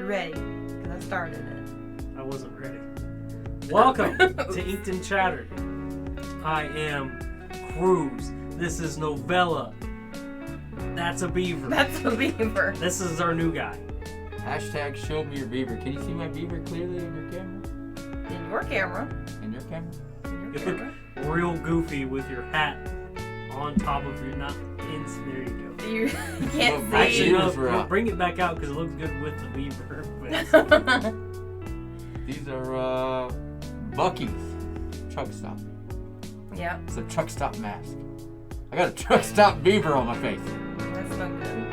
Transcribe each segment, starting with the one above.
ready, because I started it. I wasn't ready. Welcome to Inked and Chattered. I am Cruz. This is Novella. That's a beaver. That's a beaver. This is our new guy. Hashtag show me your beaver. Can you see my beaver clearly in your camera? In your camera. In your camera? In You your look camera. real goofy with your hat on top of your there you go. You can't Well, see. Actually, Beavers were no, out. bring it back out because it looks good with the beaver. These are Bucky's truck stop. Yeah, It's a truck stop mask. I got a truck stop beaver on my face. that's not good.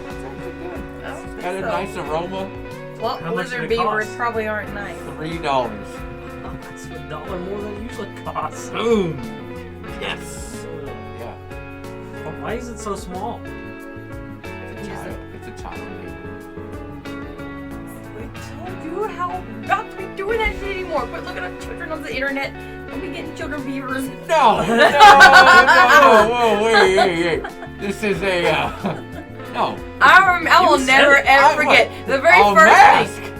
It's actually good. I don't think Got a so. nice aroma. Well, How much lizard did it beavers cost? probably aren't nice. $3. Oh, that's $1 more than it usually costs. Boom. Yes. Yeah. Why is it so small? It's a child. It's a child beaver. We told you how not to be doing that shit anymore. Quit looking up children on the internet. Don't be getting children beavers. No. Whoa, wait. This is a no. I will You never said it. ever I forget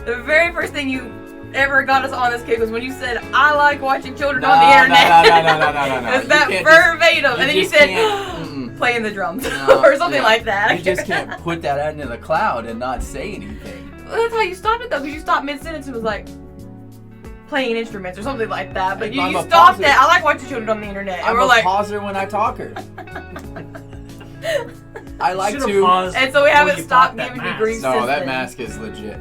the very first thing you ever got us on this kick was when you said I like watching children on the internet. No. It's that You can't verbatim, and then you just said can't- playing the drums No, or something yeah. like that. You just can't put that out into the cloud and not say anything. That's how you stopped it though, because you stopped mid sentence and was like playing instruments or something like that. But Hey, you I'm a stopped pauser. that. I like watching children on the internet, and I'm we're a like, pauser when I talk her. I like Should've to. paused and so we before haven't you stopped bought that giving you mask. grief No, since that then. mask is legit.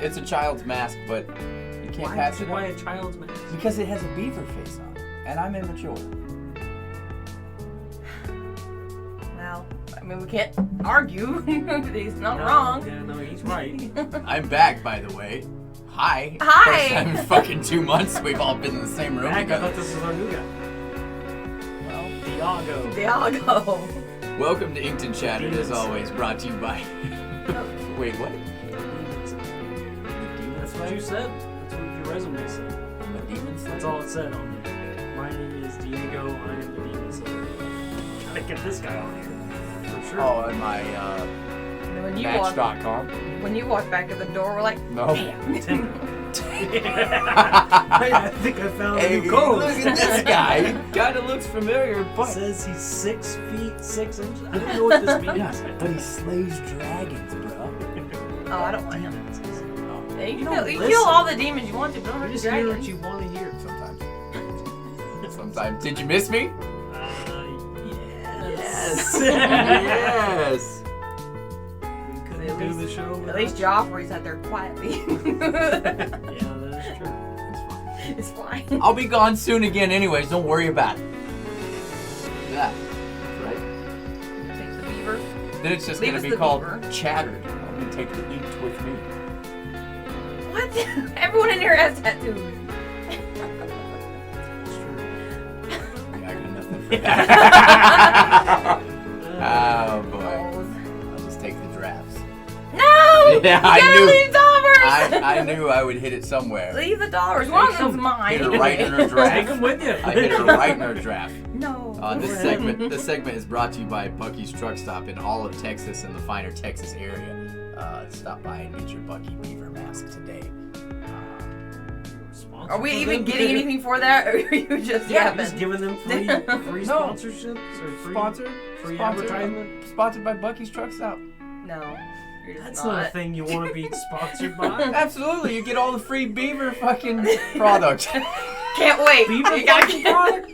It's a child's mask, but you can't Why pass did it you buy up. a child's mask? Because it has a beaver face on it, and I'm immature. Well, I mean, we can't argue. He's not No, wrong. Yeah, no, he's right. I'm back, by the way. Hi. Hi. First time in fucking 2 months we've all been in the same room Heck, I thought together. this was our new guy. Well, Diago. Diago. Welcome to Inked and Chattered, as Demons. always, brought to you by. Wait, what? That's what you said. That's what your resume said. I'm a demon slayer? That's all it said on there. My name is Diego. I am the Demon Slayer. Gotta get this guy on here. For sure. Oh, and my And when you Match.com. when you walk back to the door, we're like, No. damn. I think I found a Hey, new code. look at this guy. Kind of looks familiar, It but. says he's 6 feet 6 inches. I don't know what this means. Yeah, but he slays dragons, bro. Oh, I don't want him. Oh, Yeah, you You can don't kill listen. all the demons you want to, but don't You hurt just the hear what dragons. you want to hear. sometimes. Sometimes. Did you miss me? Yes. Yes. We At couldn't do least- the show. At least Joffrey's out there quietly. Yeah, that is true. It's fine. I'll be gone soon again anyways, don't worry about it. Yeah. Right? Take the beaver. Then it's just Leave gonna us be the called beaver. Chattered. I'm gonna take the Inked with me. What? Everyone in here has tattoos. It's true. Yeah, I got nothing for that. Oh boy. I'll just take the drafts. No! Yeah, You I gotta knew. leave dollars! I knew I would hit it somewhere. Leave the dollars. One of them's mine. Hit her right in her Take draft. him with you. I hit her right in her draft. No. This segment is brought to you by Bucky's Truck Stop in all of Texas and the finer Texas area. Stop by and get your Bucky Beaver mask today. Are we even getting anything for that, or are you just Yeah, yapping? just giving them free No. sponsorships or free free advertisement. Sponsored by Bucky's Truck Stop. No. You're just That's not a thing you want to be sponsored by. Absolutely, you get all the free Beaver fucking products. Can't wait. Beaver You gotta fucking get- product?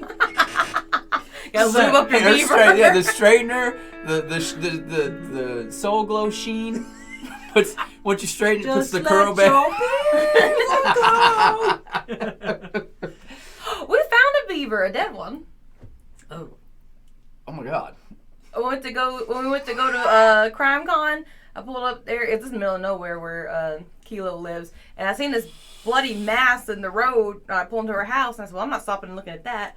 Gotta lube up your Hair beaver. yeah, the straightener, the Soul Glow sheen. Once you straighten it, puts the curl back. We found a beaver, a dead one. Oh. Oh my god. When we went to go to Crime Con, I pulled up there. It's in the middle of nowhere where Kilo lives, and I seen this bloody mass in the road. And I pulled into her house, and I said, "Well, I'm not stopping and looking at that."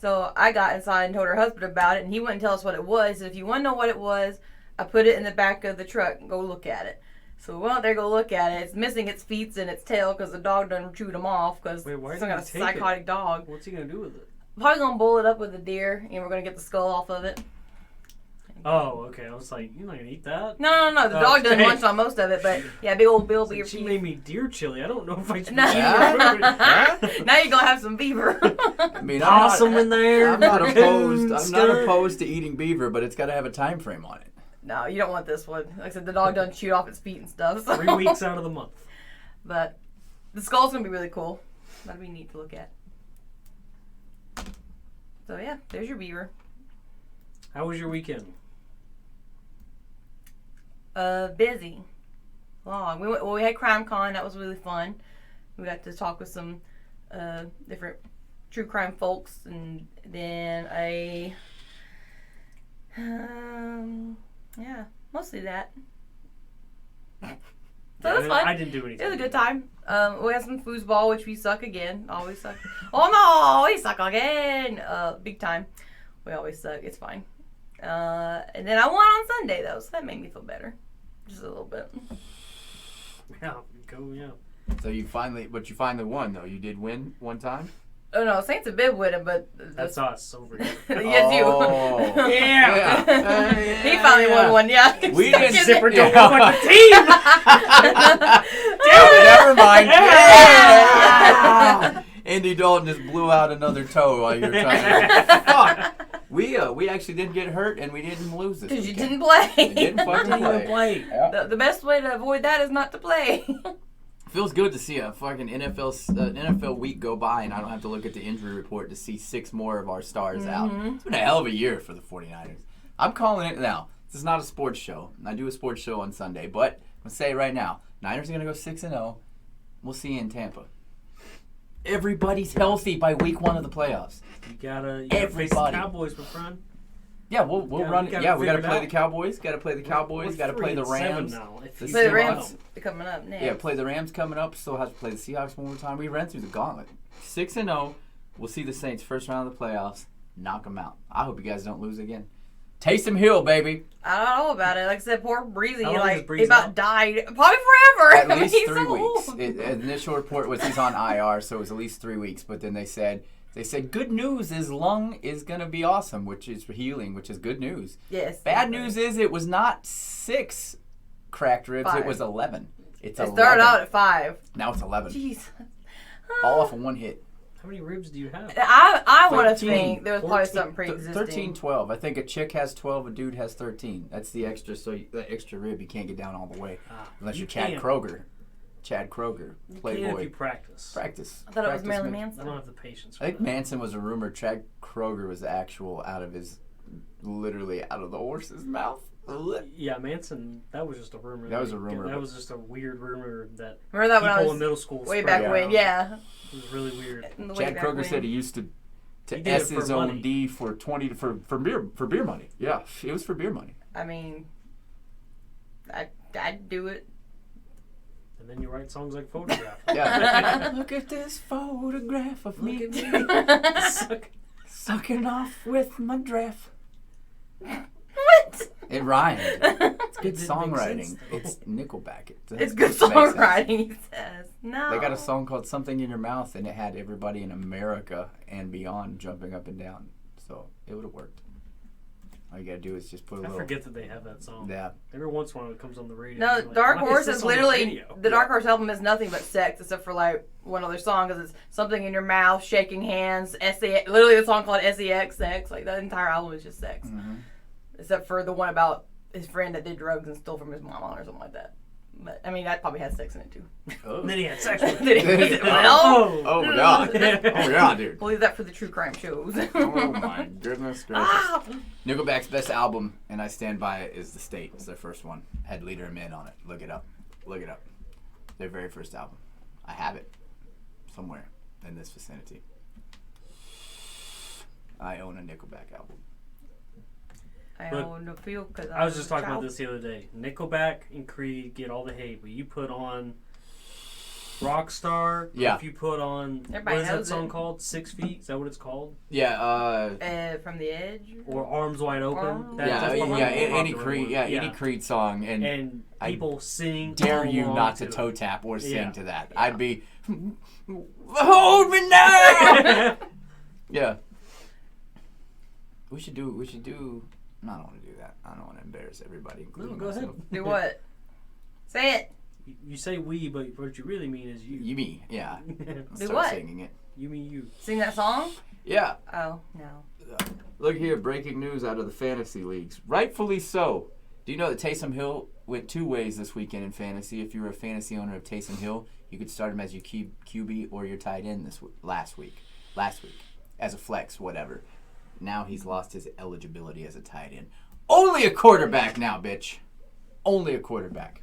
So I got inside and told her husband about it, and he wouldn't tell us what it was. He said, "If you want to know what it was, I put it in the back of the truck. Go look at it." So we went out there, go look at it. It's missing its feet and its tail because the dog done chewed them off because Wait, why it's did got he a take psychotic dog. What's he gonna do with it? Probably gonna boil it up with a deer, and we're gonna get the skull off of it. Oh, okay. I was like, you're not gonna eat that? No. The dog doesn't Okay. munch on most of it, but yeah, big old Bill Like, beaver. she made me deer chili. I don't know if I should No. eat Yeah. it. Now you're gonna have some beaver. I mean, Possum in there. I'm not opposed. I'm not skunk. opposed to eating beaver, but it's got to have a time frame on it. No, you don't want this one. Like I said, the dog doesn't shoot off its feet and stuff. So. 3 weeks out of the month. But the skull's gonna be really cool. That'll be neat to look at. So yeah, there's your beaver. How was your weekend? Busy, long. We had CrimeCon. That was really fun. We got to talk with some different true crime folks, and then yeah, mostly that. So it was fun. I didn't do anything. It was a good time. We had some foosball, which we suck again. Always suck. Oh no, we suck again. Big time. We always suck. It's fine. And then I won on Sunday though, so that made me feel better, just a little bit. Yeah, yeah. So you finally won though. You did win one time. Oh no, Saints have been winning, but That's us over here. yes, you. Oh. Yeah. He finally won one. Yeah. We didn't Zipper don't Yeah. look like the team. Never mind. Yeah. Andy Dalton just blew out another toe while you were trying to. Fuck. We actually didn't get hurt and we didn't lose this. Because you weekend. didn't play. We didn't fucking Didn't even play. play. Yeah. The best way to avoid that is not to play. Feels good to see a fucking NFL week go by and I don't have to look at the injury report to see 6 more of our stars out. It's been a hell of a year for the 49ers. I'm calling it now. This is not a sports show. I do a sports show on Sunday, but I'm going to say it right now. Niners are going to go 6-0. We'll see you in Tampa. Everybody's healthy by week 1 of the playoffs. You gotta face the Everybody. Cowboys, my friend. Yeah, we'll run. we gotta Yeah, we got to figure it play out. the Cowboys. Got to play the Cowboys. Got to play the 3-7 Rams. now. If The you Play the Seahawks. Rams coming up next. Yeah, play the Rams coming up. Still have to play the Seahawks one more time. We ran through the gauntlet. 6-0. We'll see the Saints first round of the playoffs. Knock them out. I hope you guys don't lose again. Taysom Hill, baby. I don't know about it. Like I said, poor Breezy, How long is like Breeze he about out? died. Probably forever. At I mean, least he's 3 so weeks. old. Initial report was he's on IR, so it was at least 3 weeks. But then they said good news is lung is gonna be awesome, which is healing, which is good news. Yes. Bad news is it was not 6 cracked ribs. 5. It was 11. It's It 11. started out at 5. Now it's 11. Jeez. All off of one hit. How many ribs do you have? I want to 13, think there was probably 14, something pre-existing. 13, 12. I think a chick has 12, a dude has 13. That's the extra. So that extra rib, you can't get down all the way unless you're Chad can't. Kroger. Chad Kroger, You can if Playboy. you practice. Practice. I thought it was Practice Marilyn ma- I Manson. don't have the patience for I think that. Manson was a rumor. Chad Kroger was the actual out of his, literally out of the horse's mouth. Yeah, Manson, that was just a rumor. That was a rumor, That but- was just a weird rumor that Remember that when I people was in middle school way spread back Yeah. when? around. Yeah. It was really weird. In the way Chad back Kroger when. said he used to He did S it for his money. own D for 20 for beer money. Yeah, it was for beer money. I mean, I'd do it. And then you write songs like Photograph. Yeah. Look at this photograph of me Suck. sucking off with my draft. What? It rhymed. It's good It didn't make songwriting. sense, though. It's Nickelback. It's good makes sense. songwriting, he says. No. They got a song called "Something in Your Mouth" and it had everybody in America and beyond jumping up and down. So it would have worked. All you gotta do is just put a I little. forget that they have that song. Yeah. Every once in a while it comes on the radio. No, I'm like, Dark why Horse this is on the literally radio? the Dark Horse album is nothing but sex except for like one other song because it's something in your mouth, shaking hands, sex. Literally a song called sex, sex. Like that entire album is just sex, Mm-hmm. except for the one about his friend that did drugs and stole from his mama or something like that. But I mean that probably has sex in it too. And then he had sex with Did it. it? Well, Oh my god. Oh my god, dude. we'll leave that for the true crime shows. Oh my goodness gracious. Ah! Nickelback's best album, and I stand by it, is The State. It's their first one. Had Leader and Men on it. Look it up. Look it up. Their very first album. I have it somewhere in this vicinity. I own a Nickelback album. I But own a feel because I was just talking about this the other day. Nickelback and Creed get all the hate, but you put on Rockstar. Yeah. If you put on Everybody what is that knows song it. called? 6 Feet. Is that what it's called? Yeah, From the Edge. Or Arms Wide Open. Arms That's yeah, one of yeah, my more any popular Creed, ones. yeah, any Creed song, and And I people sing. dare you along not to it. toe tap or sing Yeah. to that. I'd be, hold me now. Yeah. We should do I don't want to do that. I don't want to embarrass everybody, No, including go myself. ahead. Do what? Say it. You say we, but what you really mean is you. You me, yeah. I'll Do start what? singing it. You mean you. Sing that song? Yeah. Oh, no. Look here, breaking news out of the fantasy leagues. Rightfully so. Do you know that Taysom Hill went 2 ways this weekend in fantasy? If you were a fantasy owner of Taysom Hill, you could start him as your QB or your tight end last week, as a flex, whatever. Now he's lost his eligibility as a tight end. Only a quarterback now, bitch. Only a quarterback.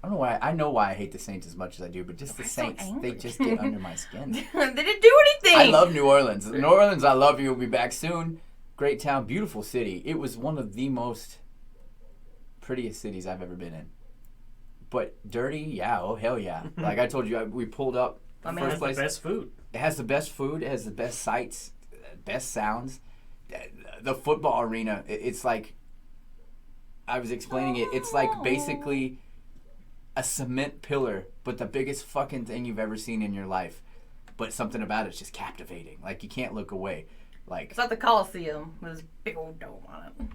I don't know why. I know why I hate the Saints as much as I do, but just the Saints, they just get under my skin. They didn't do anything. I love New Orleans. New Orleans, I love you. We'll be back soon. Great town, beautiful city. It was one of the most prettiest cities I've ever been in. But dirty, yeah, oh hell yeah. Like I told you, we pulled up I mean, It first has the place. best food. It has the best food. It has the best sights, best sounds. The football arena, it's like, I was explaining it. It's like basically a cement pillar, but the biggest fucking thing you've ever seen in your life. But something about it's just captivating. Like you can't look away. Like It's like the Coliseum with this big old dome on it.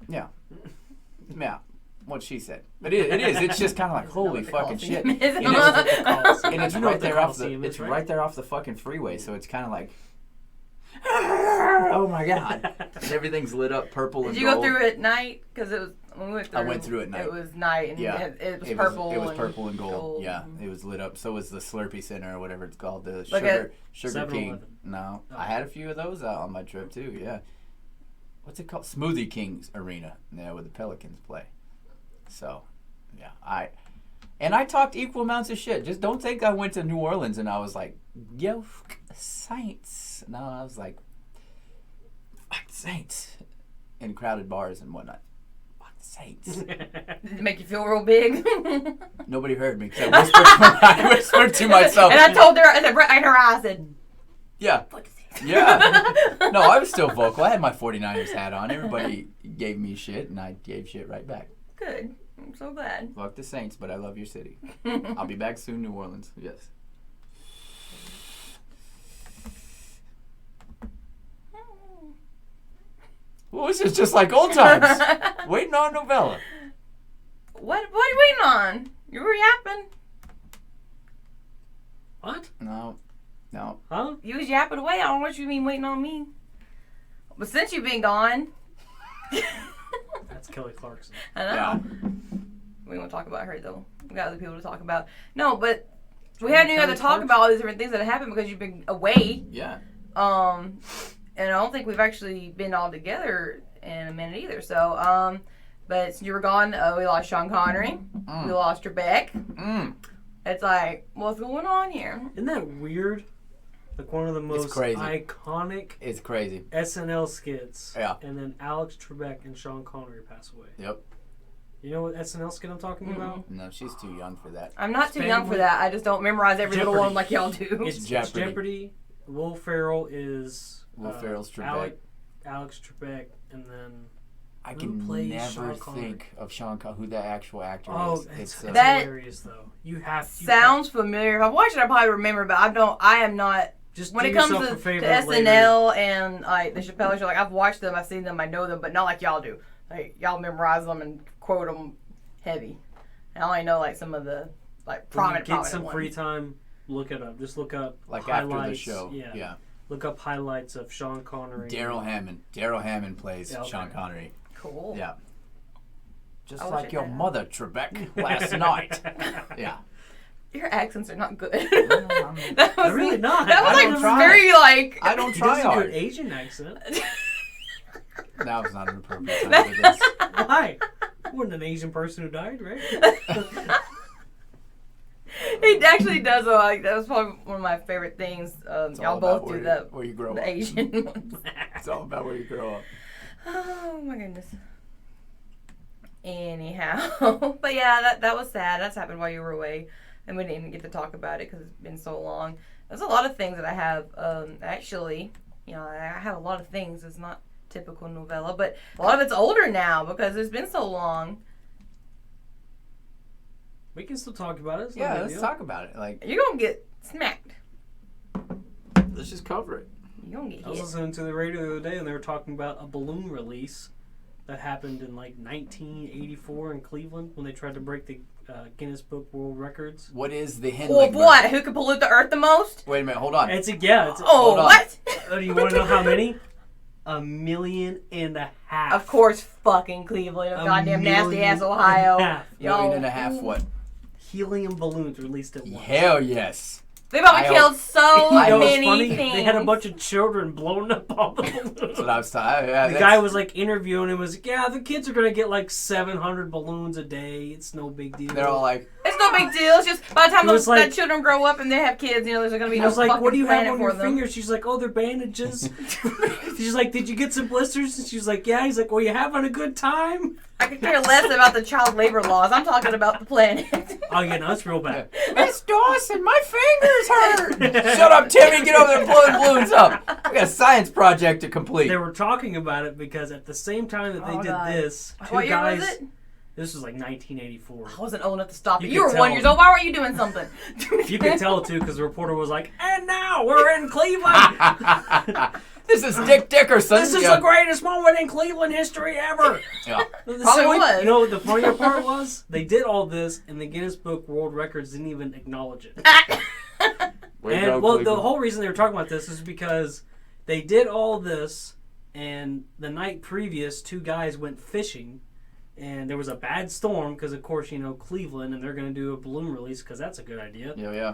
yeah, yeah. What she said, but it is. It's just kind of like holy What the fucking shit. Coliseum is. And it's, and it's You know right what the there off the. Coliseum is, It's right? right there off the fucking freeway. So it's kind of like. Oh my god! And everything's lit up purple and Did you go gold. through it at night? Because it was when we went through. I went through it at night. It was night, and Yeah. it was purple. It was and purple and gold. Yeah, it was lit up. So was the Slurpee Center or whatever it's called. The Look at Sugar King. 7-Eleven. No, Oh. I had a few of those out on my trip too. Yeah. What's it called? Smoothie Kings Arena. Yeah, where the Pelicans play. So, yeah, I talked equal amounts of shit. Just don't think I went to New Orleans and I was like, yo, Saints. No, I was like, fuck Saints. In crowded bars and whatnot. Fuck Saints. Did it make you feel real big? Nobody heard me because I whispered to myself. And I told her, I said, right in her eye, I said, Yeah. "Fuck this." Yeah. No, I was still vocal. I had my 49ers hat on. Everybody gave me shit, and I gave shit right back. Good. I'm so glad. Fuck the Saints, but I love your city. I'll be back soon, New Orleans. Yes. Well, this is just like old times. Waiting on novella. What are you waiting on? You were yapping. What? No. Huh? You was yapping away. I don't know what you mean waiting on me. But since you've been gone, That's Kelly Clarkson. I know. Yeah. We won't talk about her though. We got other people to talk about. No, but we haven't even got to talk about all these different things that have happened because you've been away. Yeah. And I don't think we've actually been all together in a minute either. So, but since you were gone, we lost Sean Connery. We lost Trebek. It's like, what's going on here? Isn't that weird? Like one of the most crazy. iconic It's crazy. SNL skits. Yeah. And then Alex Trebek and Sean Connery pass away. Yep. You know what SNL skit I'm talking about? No, she's too young for that. I'm not too young for that. I just don't memorize every little Jeopardy. one like y'all do. It's Jeopardy. Jeopardy. Will Ferrell is Will Ferrell's Trebek. Alex Trebek, and then I Who can plays never Sean Connery? think of Sean who the actual actor oh, is. it's That- hilarious though. You have Sounds familiar. If I watched it, I probably remember, but I am not. just When do it comes yourself to a favor SNL and like the Chappelle Show, like I've watched them, I've seen them, I know them, but not like y'all do. Like y'all memorize them and quote them heavy. And I only know like some of the like When you prominent. get some ones. free time, look it up. Just look up Like highlights. after the show. Yeah. Look up highlights of Sean Connery. Daryl Hammond. Daryl Hammond plays Yeah, okay. Sean Connery. Cool. Yeah. Just I wish like I your had. mother, Trebek, last night. Yeah. Your accents are not good. I'm- that was They're really not. That was I like don't try. very like. I don't He try does a hard. good Asian accent. That was not an appropriate time for this. Why? Wasn't an Asian person who died, right? He actually does. Like that was probably one of my favorite things. It's all Y'all about both do where that. where you grow The up. Asian ones. It's all about where you grow up. Oh my goodness. Anyhow, but yeah, that was sad. That's happened while you were away, and we didn't even get to talk about it because it's been so long. There's a lot of things that I have. Actually, I have a lot of things. It's not typical novella, but a lot of it's older now because it's been so long. We can still talk about it. It's no Yeah, big let's deal. talk about it. Like, You're gonna get smacked. let's just cover it. You don't get I was hit. listening to the radio the other day, and they were talking about a balloon release that happened in like 1984 in Cleveland when they tried to break the Guinness Book World Records. What is the Oh Hindenburg? boy, who could pollute the earth the most? Wait a minute, hold on. It's Oh, Hold on. what? Do you want to know how many? 1.5 million. Of course, fucking Cleveland, A goddamn nasty ass million Ohio. and a half. Million and a half what? Helium balloons released at once. Hell yes. They probably I killed so I You know what's many funny? things. They had a bunch of children blowing up all the balloons. That's what I was talking. The guy was like interviewing him. Was like, yeah, the kids are gonna get like 700 balloons a day. It's no big deal. They're all like, It's no big deal. It's just by the time It was those like- that children grow up and they have kids, there's going to be I no was like, fucking what do you have planet on for your them. fingers? She's like, oh, they're bandages. She's like, did you get some blisters? And she's like, yeah. He's like, well, you having a good time? I could care less about the child labor laws. I'm talking about the planet. Oh, yeah, no, that's real bad. Miss Dawson, my fingers hurt. Shut up, Timmy. Get over there blowing balloons up. We got a science project to complete. They were talking about it because at the same time that they Oh, did God. this, two What year guys. was it? This was like 1984. I wasn't old enough to stop it. You You could were 1 tell. year old. Why weren't you doing something? You could tell too because the reporter was like, and now we're in Cleveland. This is Dick Dickerson. This is the greatest moment in Cleveland history ever. Yeah. Probably was. You know what the funnier part was? They did all this, and the Guinness Book World Records didn't even acknowledge it. Way to And go, well, the Cleveland. whole reason they were talking about this is because they did all this, and the night previous, two guys went fishing, and there was a bad storm because, of course, you know Cleveland, and they're going to do a balloon release because that's a good idea. Yeah.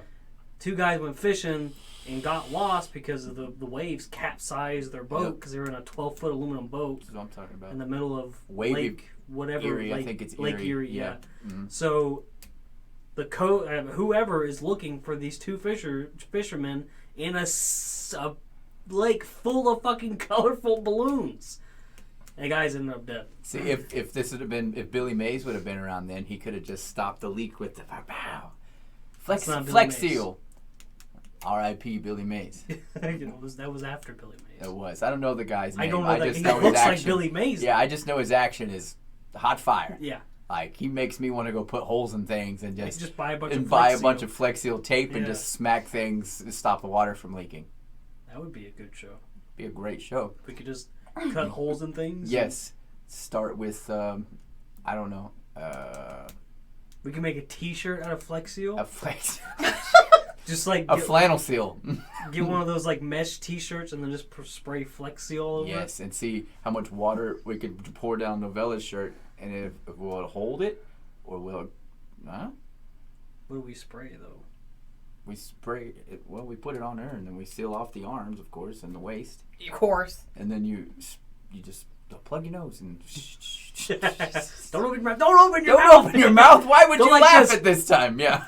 Two guys went fishing and got lost because of the waves capsized their boat because they were in a 12-foot aluminum boat That's what I'm talking about. in the middle of Wavy- Lake whatever Erie, I Lake, think it's Lake Erie, Erie, yeah. Mhm. So the whoever is looking for these two fishermen in a lake full of fucking colorful balloons. And the guys ended up dead. See, if this would have been, if Billy Mays would have been around then, he could have just stopped the leak with the pow. That's not Billy Flex Mays. Seal. R.I.P. Billy Mays. That was after Billy Mays. It was. I don't know the guy's name. I don't know that just he know his looks like action. Billy Mays. Yeah, I just know his action is hot fire. Yeah. Like, he makes me want to go put holes in things and Just buy a bunch and of buy Flex a bunch Seal. of Flex Seal tape and Yeah. just smack things to stop the water from leaking. That would be a good show. Be a great show. We could just cut holes in things. Yes. Start with, I don't know, We can make a T-shirt out of Flex Seal. a Flex, Just like a flannel seal. get one of those like mesh T-shirts and then just spray Flex Seal all over Yes, and see how much water we could pour down Novella's shirt, and if will it hold it, or will it? Huh? it. What do we spray though? We spray it. Well, we put it on her, and then we seal off the arms, of course, and the waist, Of course. and then you just plug your nose and. Don't open your mouth. Don't open your Don't mouth. open your mouth. Why would Don't you like laugh this. at this time? Yeah.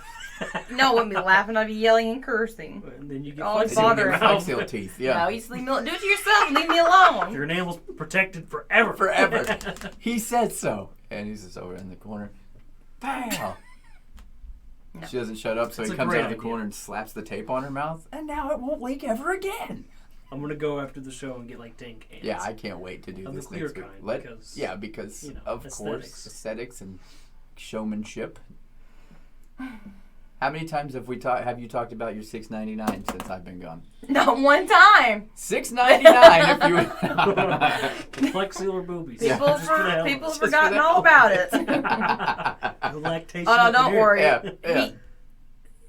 No, I wouldn't be laughing. I'd be yelling and cursing. And then you get Oh, Flex it's Seal in bothering your me. Flex mouth. Seal teeth. No, Yeah. you just leave me. Do it to yourself. Leave me alone. Your enamel's protected forever. Forever. He said so, and he's just over in the corner. Pow. No. She doesn't shut up, so That's he a comes great out of the idea. corner and slaps the tape on her mouth, and now it won't leak ever again. I'm gonna go after the show and get like 10 cans. Yeah, I can't wait to do Of the this clear next week. kind, because, because you know, of course, aesthetics. aesthetics and showmanship. How many times have you talked about your $6.99 since I've been gone? Not one time. $6.99 if you. Flex Seal or boobies. People, Just for the hell of people have it. forgotten all about it. The lactation Oh, no, up in don't here. worry. Yeah.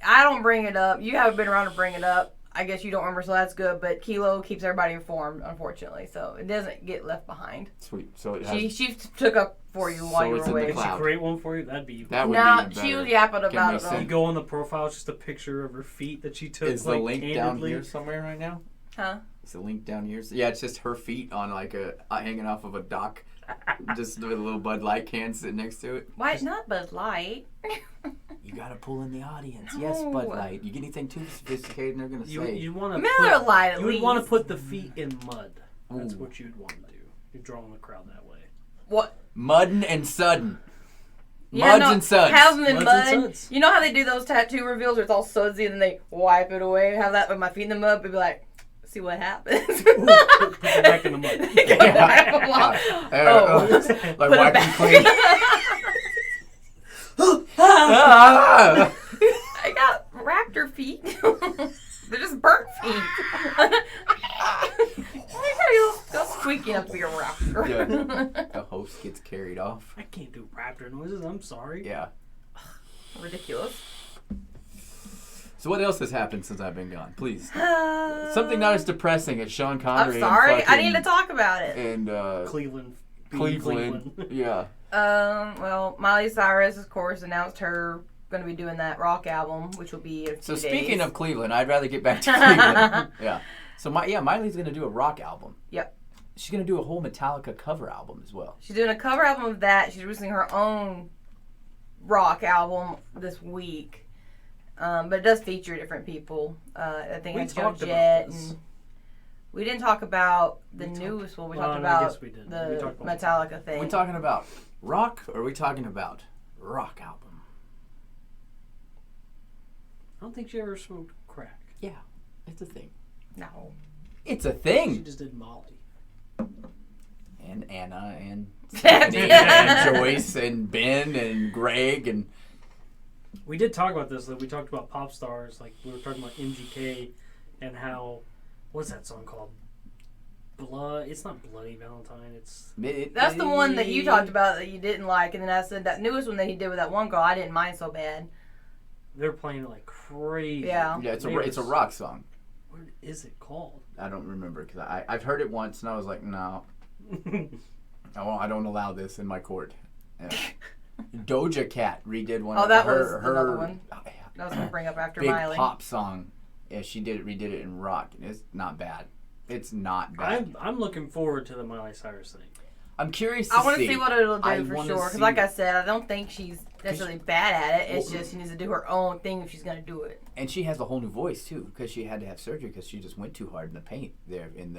I don't bring it up. You haven't been around to bring it up. I guess you don't remember, so that's good. But Kilo keeps everybody informed, unfortunately, so it doesn't get left behind. Sweet. So it has, She took up for you while So you it's were in the away. Did she cloud. create one for you? That'd be. that would No, be she better. was yapping Can about we it though. You send- go on the profile, it's just a picture of her feet that she took. Is the like, link down candidly. here somewhere right now? Huh? Is the link down here? Yeah, it's just her feet on like a hanging off of a dock, just with a little Bud Light can sitting next to it. Why not Bud Light? You gotta pull in the audience. Yes, Bud No. Light. You get anything too sophisticated, and they're gonna say. You want to Miller put, Lite at You would least. want to put the feet in mud. That's Ooh. what you'd want to do. You're drawing the crowd that way. What? Muddin' and Sudden. Yeah, Muds no, and Suds. Have them in Muds mud. and Suds. You know how they do those tattoo reveals where it's all sudsy and then they wipe it away? Have that with my feet in the mud, but be like, see what happens. Put it back in the mud. Wipe 'em off. Oh. Like Put 'em wiping back. clean. Ah! I got raptor feet. They're just burnt feet. raptor noises. I'm sorry. Yeah. Ridiculous. So what else has happened since I've been gone? Please. Something not as depressing as Sean Connery. I'm sorry. And I need to talk about it. And Cleveland. Cleveland. Yeah. Well, Miley Cyrus, of course, announced her going to be doing that rock album, which will be in a few So speaking days. of Cleveland, I'd rather get back to Cleveland. Yeah. So Miley's going to do a rock album. Yep. She's going to do a whole Metallica cover album as well. She's doing a cover album of that. She's releasing her own rock album this week. But it does feature different people. I think it's Joan Jett. And we didn't talk about the newest one. We talked about the Metallica thing. Are we talking about rock or are we talking about rock album? I don't think she ever smoked crack. Yeah, it's a thing. No. It's a She thing. just did Molly. And Anna and Stephanie and Joyce and Ben and Greg and... We did talk about this. Like we talked about pop stars. Like we were talking about MGK and how... What's that song called? Blood. It's not Bloody Valentine. It's... That's the one that you talked about that you didn't like. And then I said that newest one that he did with that one girl, I didn't mind so bad. They're playing it like crazy. Yeah. Yeah, it's a rock song. What is it called? I don't remember because I've heard it once and I was like, no, I don't allow this in my court. Yeah. Doja Cat redid one. Oh, of that her, was her another one. That was going to bring up after big Miley. pop song. Yeah, she redid it in rock, and it's not bad. It's not bad. I'm looking forward to the Miley Cyrus thing. I'm curious to I want to see what it'll do for wanna sure. Because see- like I said, I don't think she's necessarily bad at it. It's just she needs to do her own thing if she's going to do it. And she has a whole new voice too, because she had to have surgery because she just went too hard in the paint there in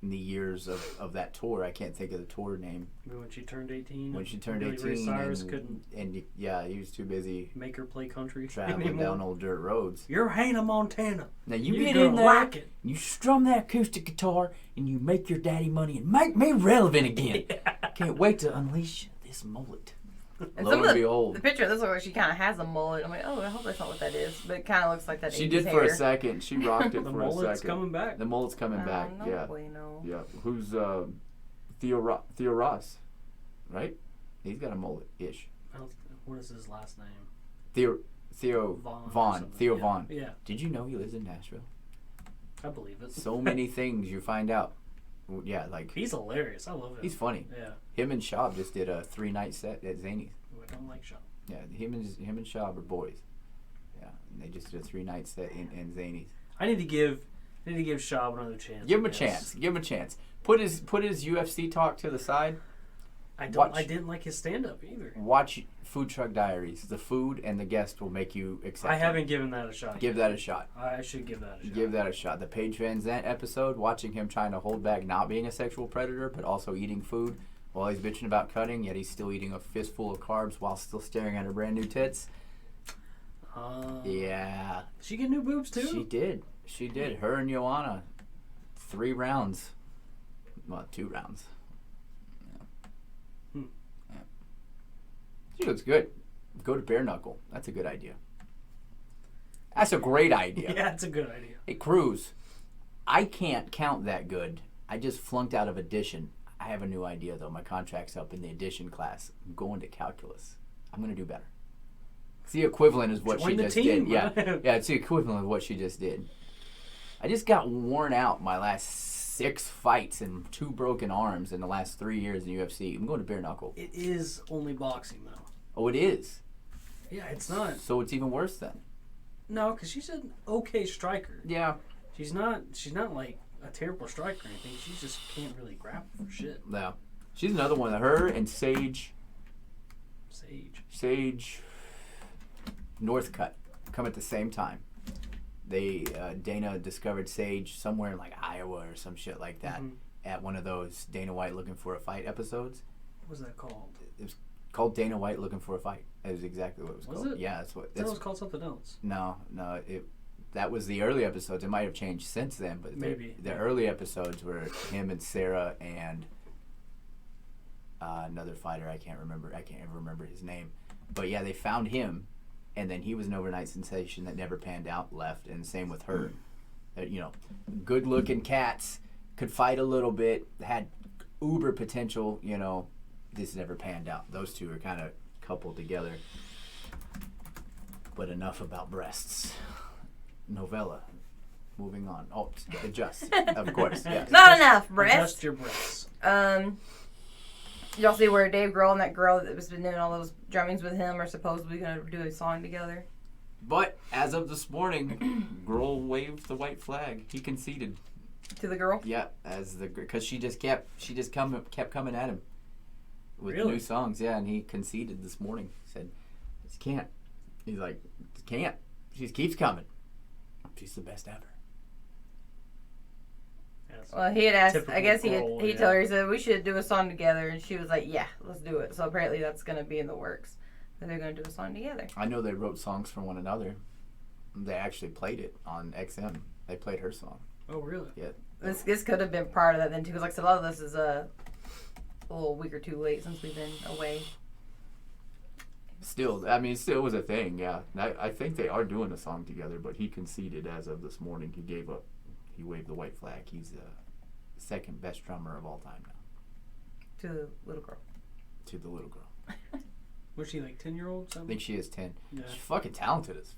the years of that tour. I can't think of the tour name. When she turned 18. When she turned Miley 18, Cyrus couldn't he was too busy make her play country traveling anymore. down old dirt roads. You're Hannah Montana. Now you You're get gonna in there, rock it. and you strum that acoustic guitar, and you make your daddy money and make me relevant again. Can't wait to unleash this mullet. And Lo some and of behold. the picture, this looks like she kind of has a mullet. I'm like, oh, I hope that's not what that is. But it kind of looks like that. She 80s did for hair. a second. She rocked it The for a mullet's second. coming back. The mullet's coming back. No Yeah. bueno. Yeah. Who's Theo Ross, right? He's got a mullet-ish. What is his last name? Theo Vaughn. or Vaughn. something. Theo Yeah. Vaughn. Yeah, Did you know he lives in Nashville? I believe it. So many things you find out. Yeah, like He's hilarious. I love him. he's funny. Yeah. Him and Schaub just did a 3-night set at Zany's. I don't like Sean. Yeah, him and Schaub are boys. Yeah, and they just did a 3-night set in Zany's. I need to give Schaub another chance. Give him a I guess. chance. Give him a chance. Put his UFC talk to the side. I Watch. didn't like his stand up either. Watch Food Truck Diaries. The food and the guest will make you accept. I haven't given that a shot. Give that a shot. I should give that a shot. Give that a shot. The Paige Van Zandt episode, watching him trying to hold back not being a sexual predator, but also eating food while he's bitching about cutting, yet he's still eating a fistful of carbs while still staring at her brand new tits. Yeah. Did she get new boobs too? She did. She did. Her and Joanna. 3 rounds. Well, 2 rounds. Yeah. Yeah. She looks good. Go to Bare Knuckle. That's a good idea. That's a great idea. Yeah, it's a good idea. Hey, Cruz, I can't count that good. I just flunked out of addition. I have a new idea, though. My contract's up in the addition class. I'm going to calculus. I'm going to do better. It's the equivalent is what Join she the just team. did. Yeah, yeah, it's the equivalent of what she just did. I just got worn out my last 6 fights and 2 broken arms in the last 3 years in UFC. I'm going to bare knuckle. It is only boxing though. Oh, it is? Yeah, it's not. So it's even worse then? No, because she's an okay striker. Yeah. She's not like a terrible striker or anything. She just can't really grapple for shit. Yeah. She's another one. Her and Sage Northcutt come at the same time. They Dana discovered Sage somewhere in like Iowa or some shit like that at one of those Dana White Looking for a Fight episodes. What was that called? It was called Dana White Looking for a Fight. That was exactly what it was called. Was it? Yeah, that's what. I thought That's, it was called something else. no, that was the early episodes. It might have changed since then, but Maybe. the early episodes were him and Sarah and another fighter. I can't ever remember his name. But yeah, they found him, and then he was an overnight sensation that never panned out, left, and same with her. Good-looking cats, could fight a little bit, had uber potential, this never panned out. Those two are kind of coupled together. But enough about breasts. Novella. Moving on. Oh, adjust. Of course, yes. Not enough, breast. Adjust your breasts. Y'all see where Dave Grohl and that girl that was been doing all those drummings with him are supposedly going to do a song together? But as of this morning, Grohl waved the white flag. He conceded. To the girl? Yeah, because she just kept coming at him with Really? new songs. Yeah, and he conceded this morning. He said, "She can't." He's like, "Can't." She keeps coming. She's the best ever. Yes. Well, he had asked, Typical I guess he Grohl, told her, he said, we should do a song together. And she was like, yeah, let's do it. So apparently that's going to be in the works. That they're going to do a song together. I know they wrote songs for one another. They actually played it on XM. They played her song. Oh, really? Yeah. This could have been part of that then, too. Because like I said, a lot of this is a little week or two late since we've been away. Still, I mean, it still was a thing, yeah. I think they are doing a song together, but he conceded as of this morning. He gave up. He waved the white flag. He's the second best drummer of all time now. To the little girl. To the little girl. Was she like 10-year-old? I Something? think she is 10. Yeah. She's fucking talented as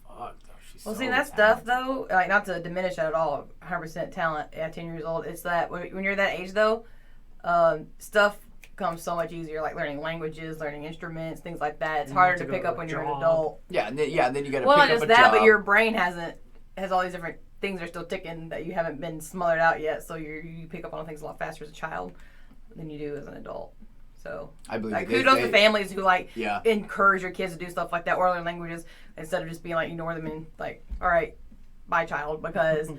fuck, though. She's Well, so see, that stuff, talented. though, like, not to diminish that at all, 100% talent at 10 years old, it's that when you're that age, though, stuff comes so much easier, like learning languages, learning instruments, things like that. It's You harder have to to pick go up to when a you're an job. adult. Yeah, and then you got to Well, not pick up just a that, job. but your brain has all these different things are still ticking that you haven't been smothered out yet, so you pick up on things a lot faster as a child than you do as an adult. So, I believe like, they- kudos they- to families who, like, Yeah. encourage your kids to do stuff like that or learn languages instead of just being like, ignore them and, like, all right, bye, child, because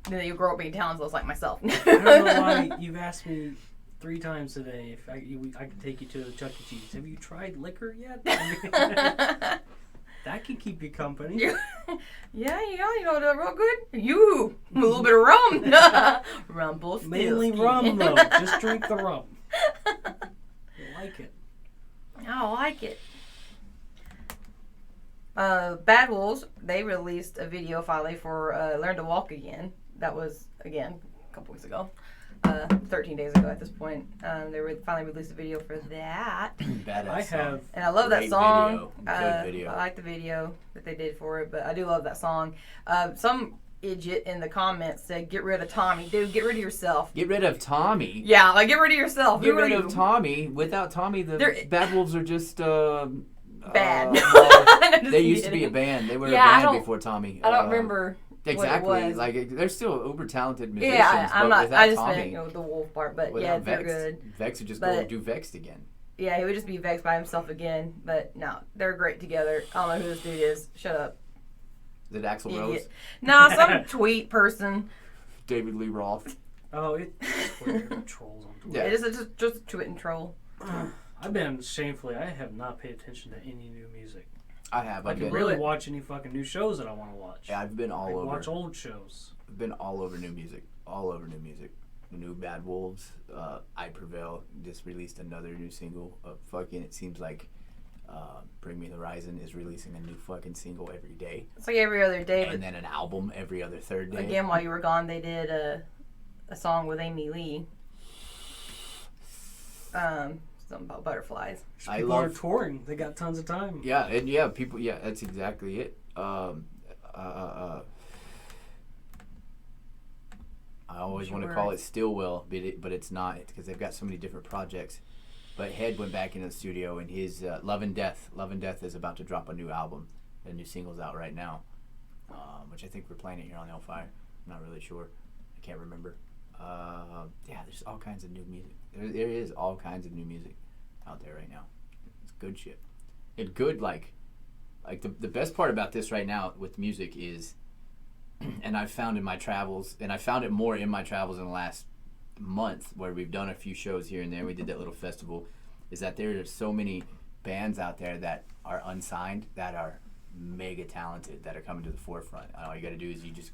then you grow up being talentless like myself. I don't know why you've asked me 3 times today if I could take you to Chuck E. Cheese. Have you tried liquor yet? That can keep you company. Yeah, you know, they're real good. You, a little bit of rum. Rumble Mainly rum, though. Just drink the rum. You like it. I like it. Bad Wolves, they released a video finally for Learn to Walk Again. That was, again, a couple weeks ago. 13 days ago at this point. They finally released a video for that. Badass I song. have. And I love that Great song. video. Good video. I like the video that they did for it, but I do love that song. Some idiot in the comments said, get rid of Tommy. Dude, get rid of yourself. Get rid of Tommy. Yeah, like, get rid of yourself. Get Who are rid you? of Tommy. Without Tommy, the They're- Bad Wolves are just Bad. well, I'm just they used to be a kidding. band. They were Yeah, I a band don't- before Tommy. I don't remember Exactly. what it was. Like they're still uber talented musicians. Yeah, I'm but not. Without I just Tommy, meant, you know, the wolf part, but without yeah, they're Vex, good. Vex would just But- go do Vexed again. Yeah, he would just be vexed by himself again. But no, they're great together. I don't know who this dude is. Shut up. Is it Axl Rose? Idiot. No, some tweet person. David Lee Roth? Oh, it's Twitter. Trolls on Twitter. Yeah. It is just a tweet and troll. I've been shamefully. I have not paid attention to any new music. I have. I I've can been, really watch any fucking new shows that I want to watch. yeah, I've been all I over. watch old shows. I've been all over new music. All over new music. The new Bad Wolves. I Prevail just released another new single. Fucking, it seems like Bring Me the Horizon is releasing a new fucking single every day. It's like every other day. And then an album every other third day. But again, while you were gone, they did a song with Amy Lee. Something about butterflies. I People are love- touring. They got tons of time. Yeah, and yeah, people. Yeah, that's exactly it. I always want to call it Stillwell, but it's not because they've got so many different projects. But Head went back into the studio, and his Love and Death is about to drop a new album. A new single's out right now, which I think we're playing it here on Hellfire. I'm not really sure. I can't remember. Yeah, there's all kinds of new music. There is all kinds of new music out there right now. It's good shit. It's good, like the best part about this right now with music is, and I've found in my travels, and I found it more in my travels in the last month where we've done a few shows here and there. We did that little festival. Is that there are so many bands out there that are unsigned that are mega talented that are coming to the forefront. All you got to do is you just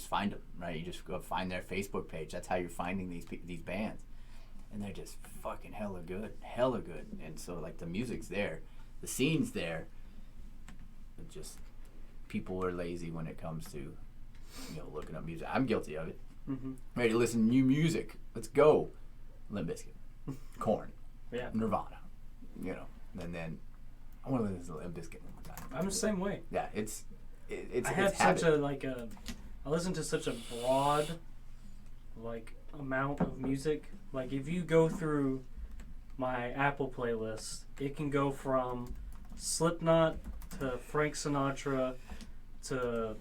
find them, right? You just go find their Facebook page. That's how you're finding these bands, and they're just fucking hella good. And so like the music's there, the scene's there. But just people are lazy when it comes to looking up music. I'm guilty of it. Mm-hmm. Ready to listen to new music. Let's go. Limp Bizkit. Korn. Yeah. Nirvana, you know, and then I want to listen to Limp Bizkit one more time. I'm the same way. Yeah, it's I have such I listen to such a broad, like, amount of music. Like, if you go through my Apple playlist, it can go from Slipknot to Frank Sinatra to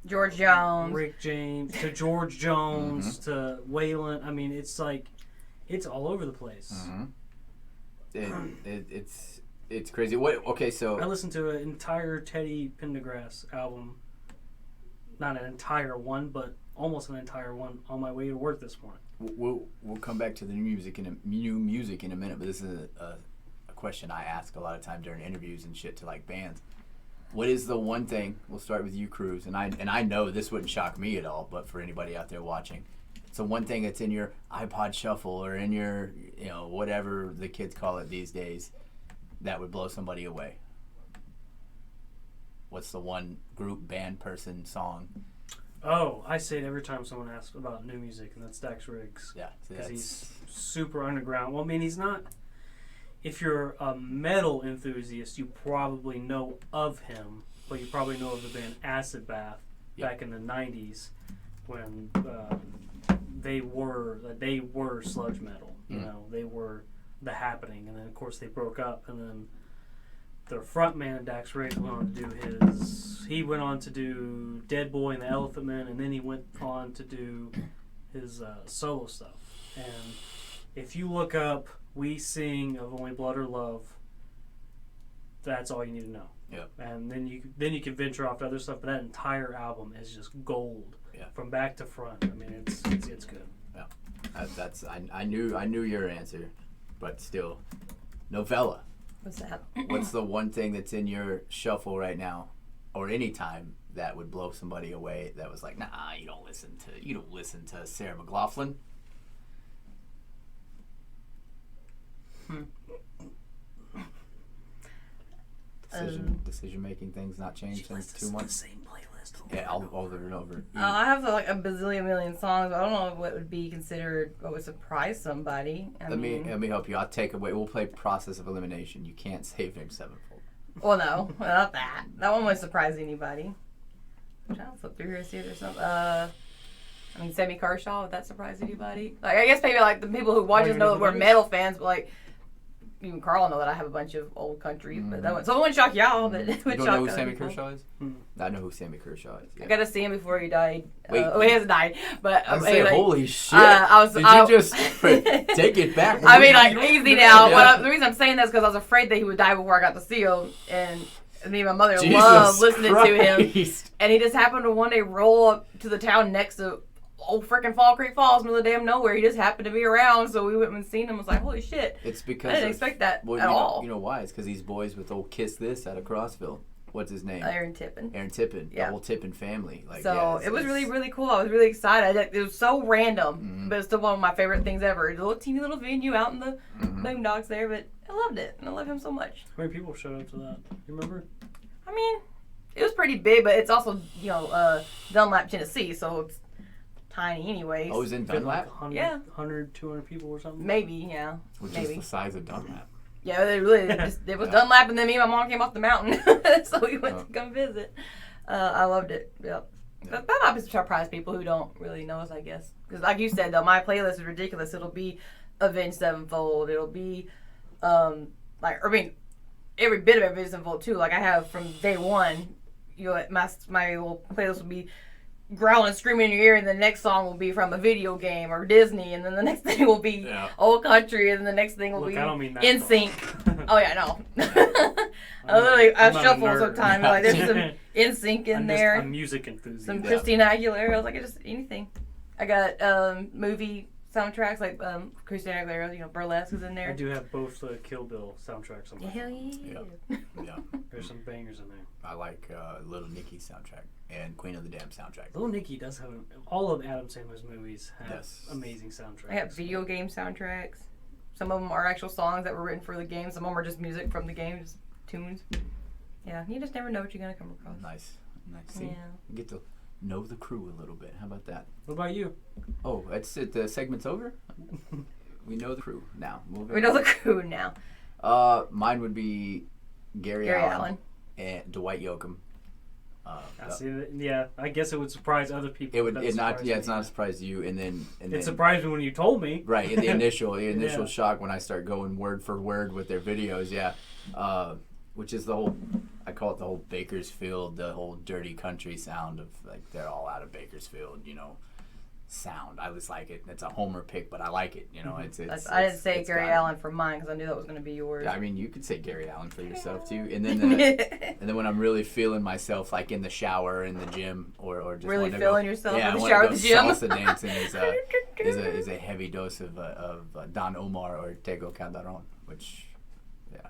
George Jones, Rick James to George Jones to Waylon. I mean, it's like, it's all over the place. It's crazy. What? Okay, so I listened to an entire Teddy Pendergrass album. Not an entire one, but almost an entire one on my way to work this morning. we'll come back to the new music in a minute. But this is a question I ask a lot of time during interviews and shit to like bands. What is the one thing? We'll start with you, Cruz, and I know this wouldn't shock me at all, but for anybody out there watching, it's the one thing that's in your iPod Shuffle or in your, you know, whatever the kids call it these days, that would blow somebody away. What's the one group, band, person, song? Oh, I say it every time someone asks about new music, and that's Dax Riggs. Yeah, Because he's super underground. Well, I mean, he's not... If you're a metal enthusiast, you probably know of him, but you probably know of the band Acid Bath back in the 90s when they were sludge metal. You know, they were The Happening, and then, of course, they broke up, and then their frontman, Dax Riggs, went on to do he went on to do Dead Boy and the Elephant Man, and then he went on to do his solo stuff. And if you look up We Sing of Only Blood or Love, that's all you need to know. Yep. And then you can venture off to other stuff, but that entire album is just gold. Yeah. From back to front. I mean, it's good. Yeah. I knew your answer, but still, Novella. What's that? What's the one thing that's in your shuffle right now, or any time, that would blow somebody away? That was like, nah, you don't listen to Sarah McLachlan. Decision making things not changed since 2 months. The same playlist. Yeah, over and over. I have like a bazillion million songs. But I don't know what would be considered what would surprise somebody. Let me help you. I'll take away. We'll play Process of Elimination. You can't save him sevenfold. Well, no, not that. That one wouldn't surprise anybody. I'm trying to flip through here and see if there's something. I mean, Sammy Kershaw, would that surprise anybody? Like, I guess maybe like the people who watch us know that we're metal fans, but like even Carl know that I have a bunch of old country. But that one, so it wouldn't shock y'all, but it would shock. You don't know who other Sammy people. Kershaw is? I know who Sammy Kershaw is. Yeah. I got to see him before he died. Wait, he hasn't died, but I'm anyway, saying, holy shit! Did you just take it back? I mean, like easy now. Yeah. The reason I'm saying that is because I was afraid that he would die before I got to see him, and me and my mother Jesus loved listening to him. Christ. And he just happened to one day roll up to the town next to old freaking Fall Creek Falls, middle of the damn nowhere. He just happened to be around, so we went and seen him. I was like, holy shit! It's because I didn't expect that at all. You know why? It's because he's boys with old Kiss This out of Crossville. What's his name? Aaron Tippin. The whole Tippin family. Like, so it was really, really cool. I was really excited. It was so random, but it's still one of my favorite things ever. The little teeny little venue out in the boondocks there, but I loved it, and I love him so much. How many people showed up to that? You remember? I mean, it was pretty big, but it's also, Dunlap, Tennessee, so it's tiny anyways. Oh, it was in Dunlap? Like 100, 200 people or something? Maybe, yeah. Which maybe. is the size of Dunlap. Yeah, they really, it was Dunlap, and then me and my mom came off the mountain, so we went to come visit. I loved it, yep. Yeah. That might surprise people who don't really know us, I guess. Because like you said, though, my playlist is ridiculous. It'll be Avenged Sevenfold. It'll be, every bit of Avenged Sevenfold, too. Like, I have from day one, my little playlist will be growling and screaming in your ear, and the next song will be from a video game or Disney, and then the next thing will be old country, and then the next thing will be NSYNC. Oh yeah, no. I shuffle sometimes. Like there's some NSYNC in there. I'm a music enthusiast. Some Christina Aguilera. I was like, just anything. I got movie soundtracks like Christina Aguilera. Burlesque is in there. I do have both the Kill Bill soundtracks on my phone. Yeah. There's some bangers in there. I like Little Nicky's soundtrack and Queen of the Damn soundtrack. Little Nicky does have all of Adam Sandler's movies have amazing soundtracks. I have video game soundtracks. Some of them are actual songs that were written for the game. Some of them are just music from the game, just tunes. Yeah, you just never know what you're gonna come across. Nice. See, you get to know the crew a little bit. How about that? What about you? Oh, that's it. The segment's over. We know the crew now. Moving We know on. the crew now. Mine would be Gary Allen and Dwight Yoakam. I see that. Yeah, I guess it would surprise other people. It would. but It not. surprised Yeah, it's me. not a surprise to you. And then. It surprised me when you told me. Right, in the initial Yeah. shock when I start going word for word with their videos, yeah, which is the whole, I call it the whole Bakersfield, the whole dirty country sound of like they're all out of Bakersfield, sound. I just like it. It's a homer pick, but I like it. I didn't say it's Gary got it. Allen for mine because I knew that was going to be yours. Yeah, I mean, you could say Gary Allen for yourself too, and then and then when I'm really feeling myself, like in the shower, in the gym, or just Really wanna feeling go, yourself yeah, in the I wanna shower go at the gym. Salsa dancing is a heavy dose of Don Omar or Tego Calderon, which, yeah,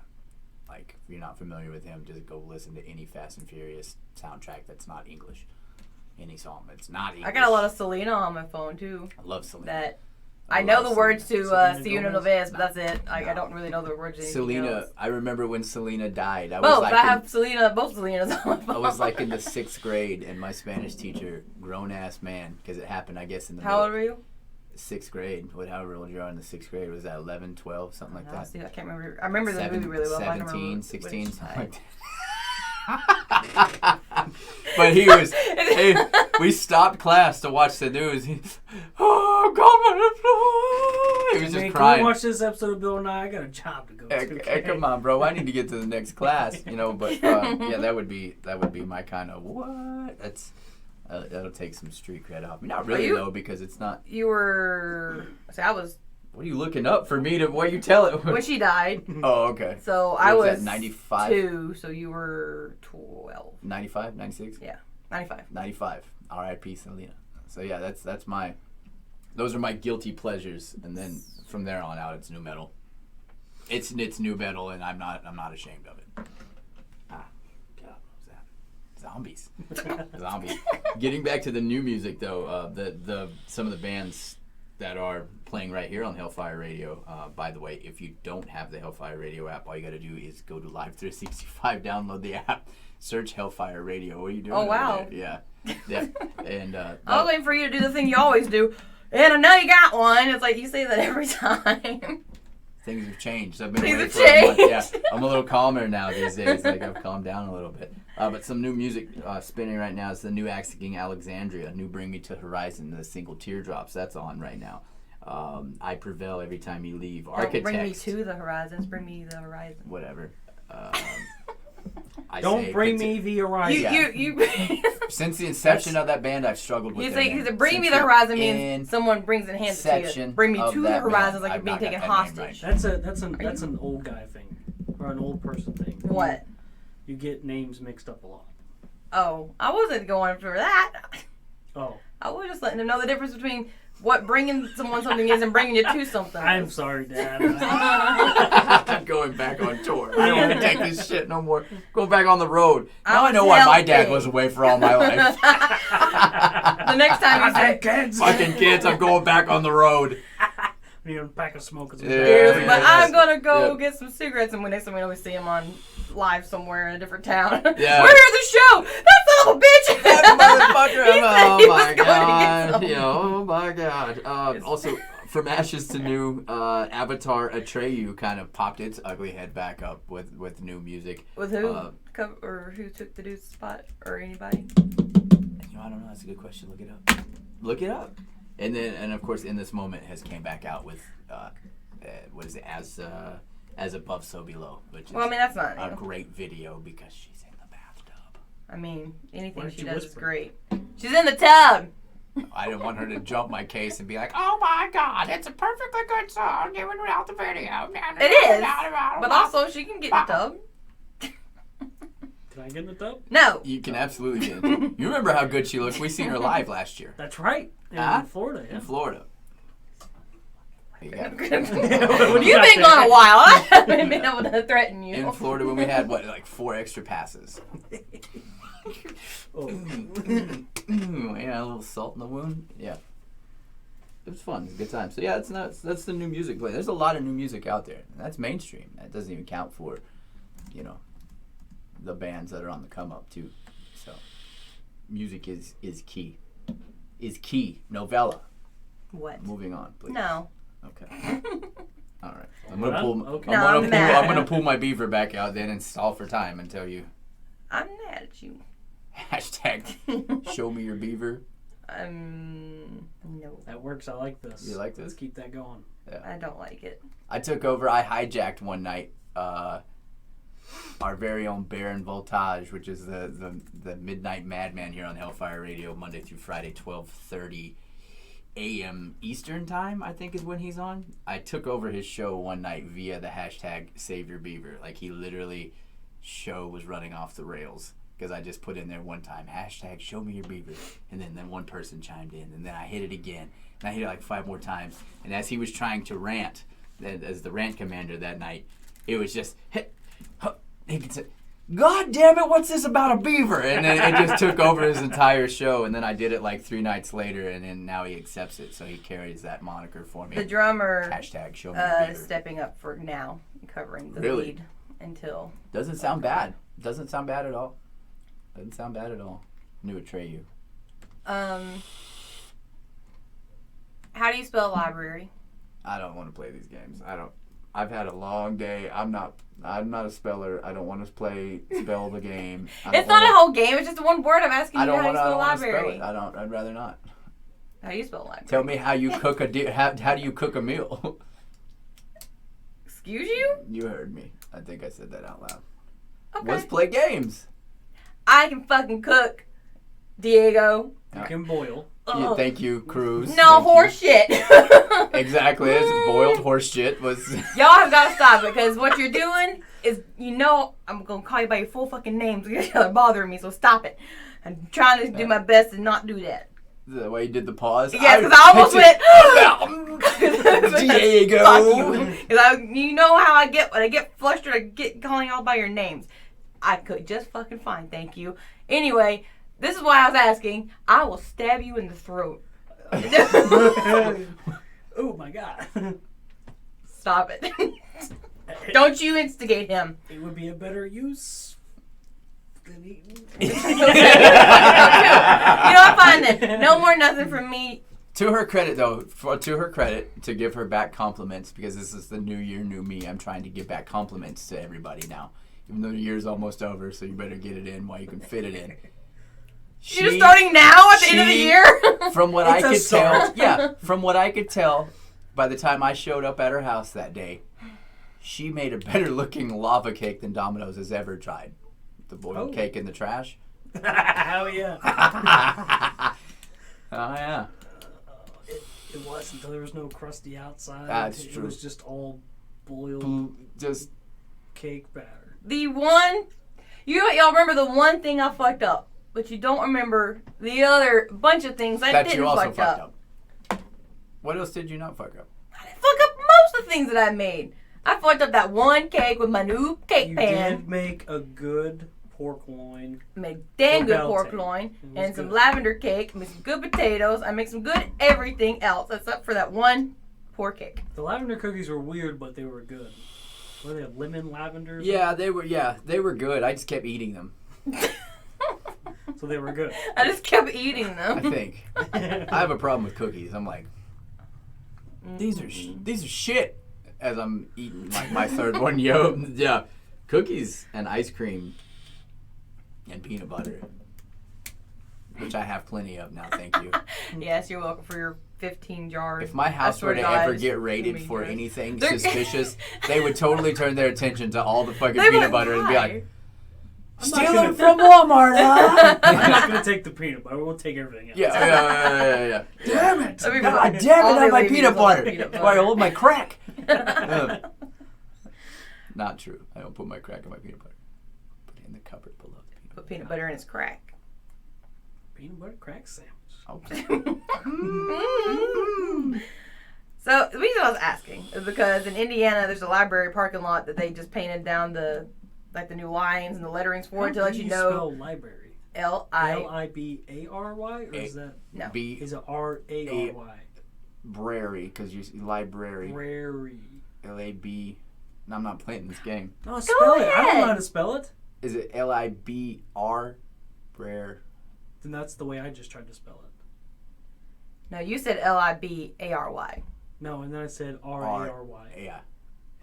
like if you're not familiar with him, just go listen to any Fast and Furious soundtrack that's not English. Any song that's not English. I got a lot of Selena on my phone too. I love Selena. That I I know love the words to Selena Si Uno Gomez? Noves, but that's it. No. I don't really know the words to anything Selena. else. I remember when Selena died. I was Both. like I have Selena, both Selenas on my phone. I was like in the 6th grade, and my Spanish teacher, grown ass man, because it happened, I guess, in the How old were you? 6th grade. However old you are in the 6th grade, was that 11, 12, something like that? See, I can't remember. I remember the movie really well. but I don't 17, remember 16, which something time. like that. Hey, we stopped class to watch the news. He was just Can crying. we watch this episode of Bill and I got a job to go to. Hey, come on, bro. I need to get to the next class, But yeah, that would be my kind of what. That'll take some street cred off me. Not really though, because it's not. You were. See, I was What are you looking up for me to? What you tell it? when she died. Oh, okay. So What I was was that, 95? 2, so you were 12. 95, 96, Yeah, 95. 95. R.I.P. Selena. So yeah, that's my. Those are my guilty pleasures, and then from there on out, it's new metal. It's new metal, and I'm not ashamed of it. God, what was that? Zombies. Zombies. Getting back to the new music though, the some of the bands that are playing right here on Hellfire Radio. By the way, if you don't have the Hellfire Radio app, all you got to do is go to Live 365, download the app, search Hellfire Radio. What are you doing? Oh, over wow. there? Yeah. And I was waiting for you to do the thing you always do. And I know you got one. It's like you say that every time. things have changed. I've been Things away have for a month. Yeah, changed. I'm a little calmer now these days. Like I've calmed down a little bit. But some new music spinning right now is the new Asking Alexandria, new Bring Me to Horizon, the single Teardrops. That's on right now. I Prevail Every Time You Leave. Don't Architect. bring me to the horizons. Bring me the horizon. Whatever. Don't bring me the horizon. You Since the inception of that band, I've struggled with You their say name. because bring me Since the horizon in means someone brings and hands it to you. section Bring me of to the that horizons band, like I've you're being not got taken that name hostage. right. That's an old guy thing, or an old person thing. What? You get names mixed up a lot. Oh, I wasn't going for that. Oh, I was just letting them know the difference between what bringing someone something is and bringing you to something. I'm sorry, Dad. I'm going back on tour. I don't want to take this shit no more. Go back on the road. Now I was know why my dad healthy. was away for all my life. The next time you say, kids. Fucking kids, I'm going back on the road. We need a pack of smokers. Yeah. "Here's- but I'm gonna go Yeah. get some cigarettes, and when next time we always see him on live somewhere in a different town. Yeah. We're here at the show. That son of a bitch. That motherfucker. He said Oh he was my going to get god. some. Yeah, oh my god. Also, from ashes to new, Avatar Atreyu kind of popped its ugly head back up with new music. With who? Or who took the dude's spot? Or anybody? I don't know. That's a good question. Look it up. Look it up. And then, and of course, in this moment, has came back out with what is it? As above, so below, which is Well, I mean, that's not a new. great video because she's in the bathtub. I mean, anything Why don't she you does is whisper? great. She's in the tub. I didn't want her to jump my case and be like, "Oh my God, it's a perfectly good song, even without the video." It is. But also, she can get in the tub. Can I get in the tub? No. You can absolutely get it. You remember how good she looked? We seen her live last year That's right. In Huh? Florida, yeah. in Florida. You got- What do You've you got been there? gone a while. I haven't been able to threaten you. in Florida when we had like 4 extra passes. Oh. Yeah, a little salt in the wound. Yeah, it was fun. It was a good time. So yeah, that's the new music play. There's a lot of new music out there. And that's mainstream. That doesn't even count for, the bands that are on the come up too. So, music is key. Is key. Novella. What? Moving on, please. No. Okay. All right. I'm Well, gonna pull. okay. No, I'm mad. I'm gonna pull my beaver back out then and stall for time and tell you. I'm mad at you. Hashtag show me your beaver. No, That works. I like this. You like Let's this? keep that going. I don't like it. I took over. I hijacked one night. Our very own Baron Voltage, which is the midnight madman here on Hellfire Radio, Monday through Friday, 12:30 a.m. Eastern time, I think is when he's on. I took over his show one night via the hashtag Save Your Beaver. Like, he literally, show was running off the rails because I just put in there one time, hashtag show me your beaver. And then one person chimed in, and then I hit it again. And I hit it like 5 more times. And as he was trying to rant, as the rant commander that night, it was just, he could say, God damn it, what's this about a beaver? And then it just took over his entire show. And then I did it like 3 nights later, and then now he accepts it. So he carries that moniker for me. The drummer Hashtag show me your beaver. stepping up for now, covering the Really? lead until. Doesn't sound bad. Doesn't sound bad at all. Doesn't sound bad at all. New Atreyu. How do you spell library? I don't want to play these games. I've had a long day. I'm not a speller. I don't want to spell the game. It's not a whole game. It's just one word. I'm asking I you don't how you want spell to library. spell it. I'd rather not. How do you spell library? Tell me how you cook how do you cook a meal? Excuse you? You heard me. I think I said that out loud. Okay. Let's play games. I can fucking cook, Diego. You can boil. Yeah, thank you, Cruz. No Thank you. horse shit. Exactly. It's boiled horse shit was. Y'all have got to stop it because what you're doing is, I'm going to call you by your full fucking names because you're bothering me, so stop it. I'm trying to do my best to not do that. The way you did the pause. Yes, because I almost went. Diego. Fuck you. 'Cause you know how I get when I get flustered. I get calling y'all by your names. I could just fucking fine, thank you. Anyway, this is why I was asking. I will stab you in the throat. Oh my god. Stop it. Don't you instigate him. It would be a better use than eating. You know what? Fine then. No more nothing from me. To her credit, though, to give her back compliments, because this is the new year, new me. I'm trying to give back compliments to everybody now, even though the year's almost over. So you better get it in while you can fit it in. You're starting now at the end of the year. From what I It's a could tell, start. yeah, from what I could tell, by the time I showed up at her house that day, she made a better looking lava cake than Domino's has ever tried. The boiled cake in the trash. Hell yeah. Oh yeah. It was until there was no crusty outside. That's It true. was just all boiled Just cake batter. Y'all remember the one thing I fucked up, but you don't remember the other bunch of things I that didn't you also fuck fucked up. up. What else did you not fuck up? I didn't fuck up most of the things that I made. I fucked up that one cake with my new cake You pan. did make a good pork loin. Made damn good Pork pork belting. loin It was and some good. lavender cake. Made some good potatoes. I made some good everything else except for that one poor cake. The lavender cookies were weird, but they were good. What do they have? Lemon lavender? Yeah, they were good. I just kept eating them. So they were good. I just kept eating I them. think. I have a problem with cookies. I'm like, these are shit. As I'm eating like my third one, yeah, cookies and ice cream and peanut butter, which I have plenty of now. Thank you. Yes, you're welcome for your 15 jars. If my house swear were to God, ever it's get gonna raided be for good. anything They're- suspicious, they would totally turn their attention to all the fucking They'd be peanut butter and be "Why?" like, I'm not steal gonna- them from Walmart, huh? I'm not going to take the peanut butter. We'll take everything else. Yeah. Damn it! That'd be God fun. damn All it! the Not my ladies peanut love butter. peanut That's why I butter. hold my crack. Not true. I don't put my crack in my peanut butter. Put it in the cupboard below the peanut Put peanut butter in his crack. Peanut butter crack sandwich. butter. So the reason I was asking is because in Indiana there's a library parking lot that they just painted down the new lines and the letterings for it to let you know spell library? L-I. L-I-B-A-R-Y? Or is that... No. B Is it R-A-R-Y? Brary, because you see library. Prairie. L-A-B. No, I'm not playing this game. No, spell it. I don't ahead. know how to spell it. Is it L-I-B-R? Brer. Then that's the way I just tried to spell it. No, you said L-I-B-A-R-Y. No, and then I said R-A-R-Y. Yeah.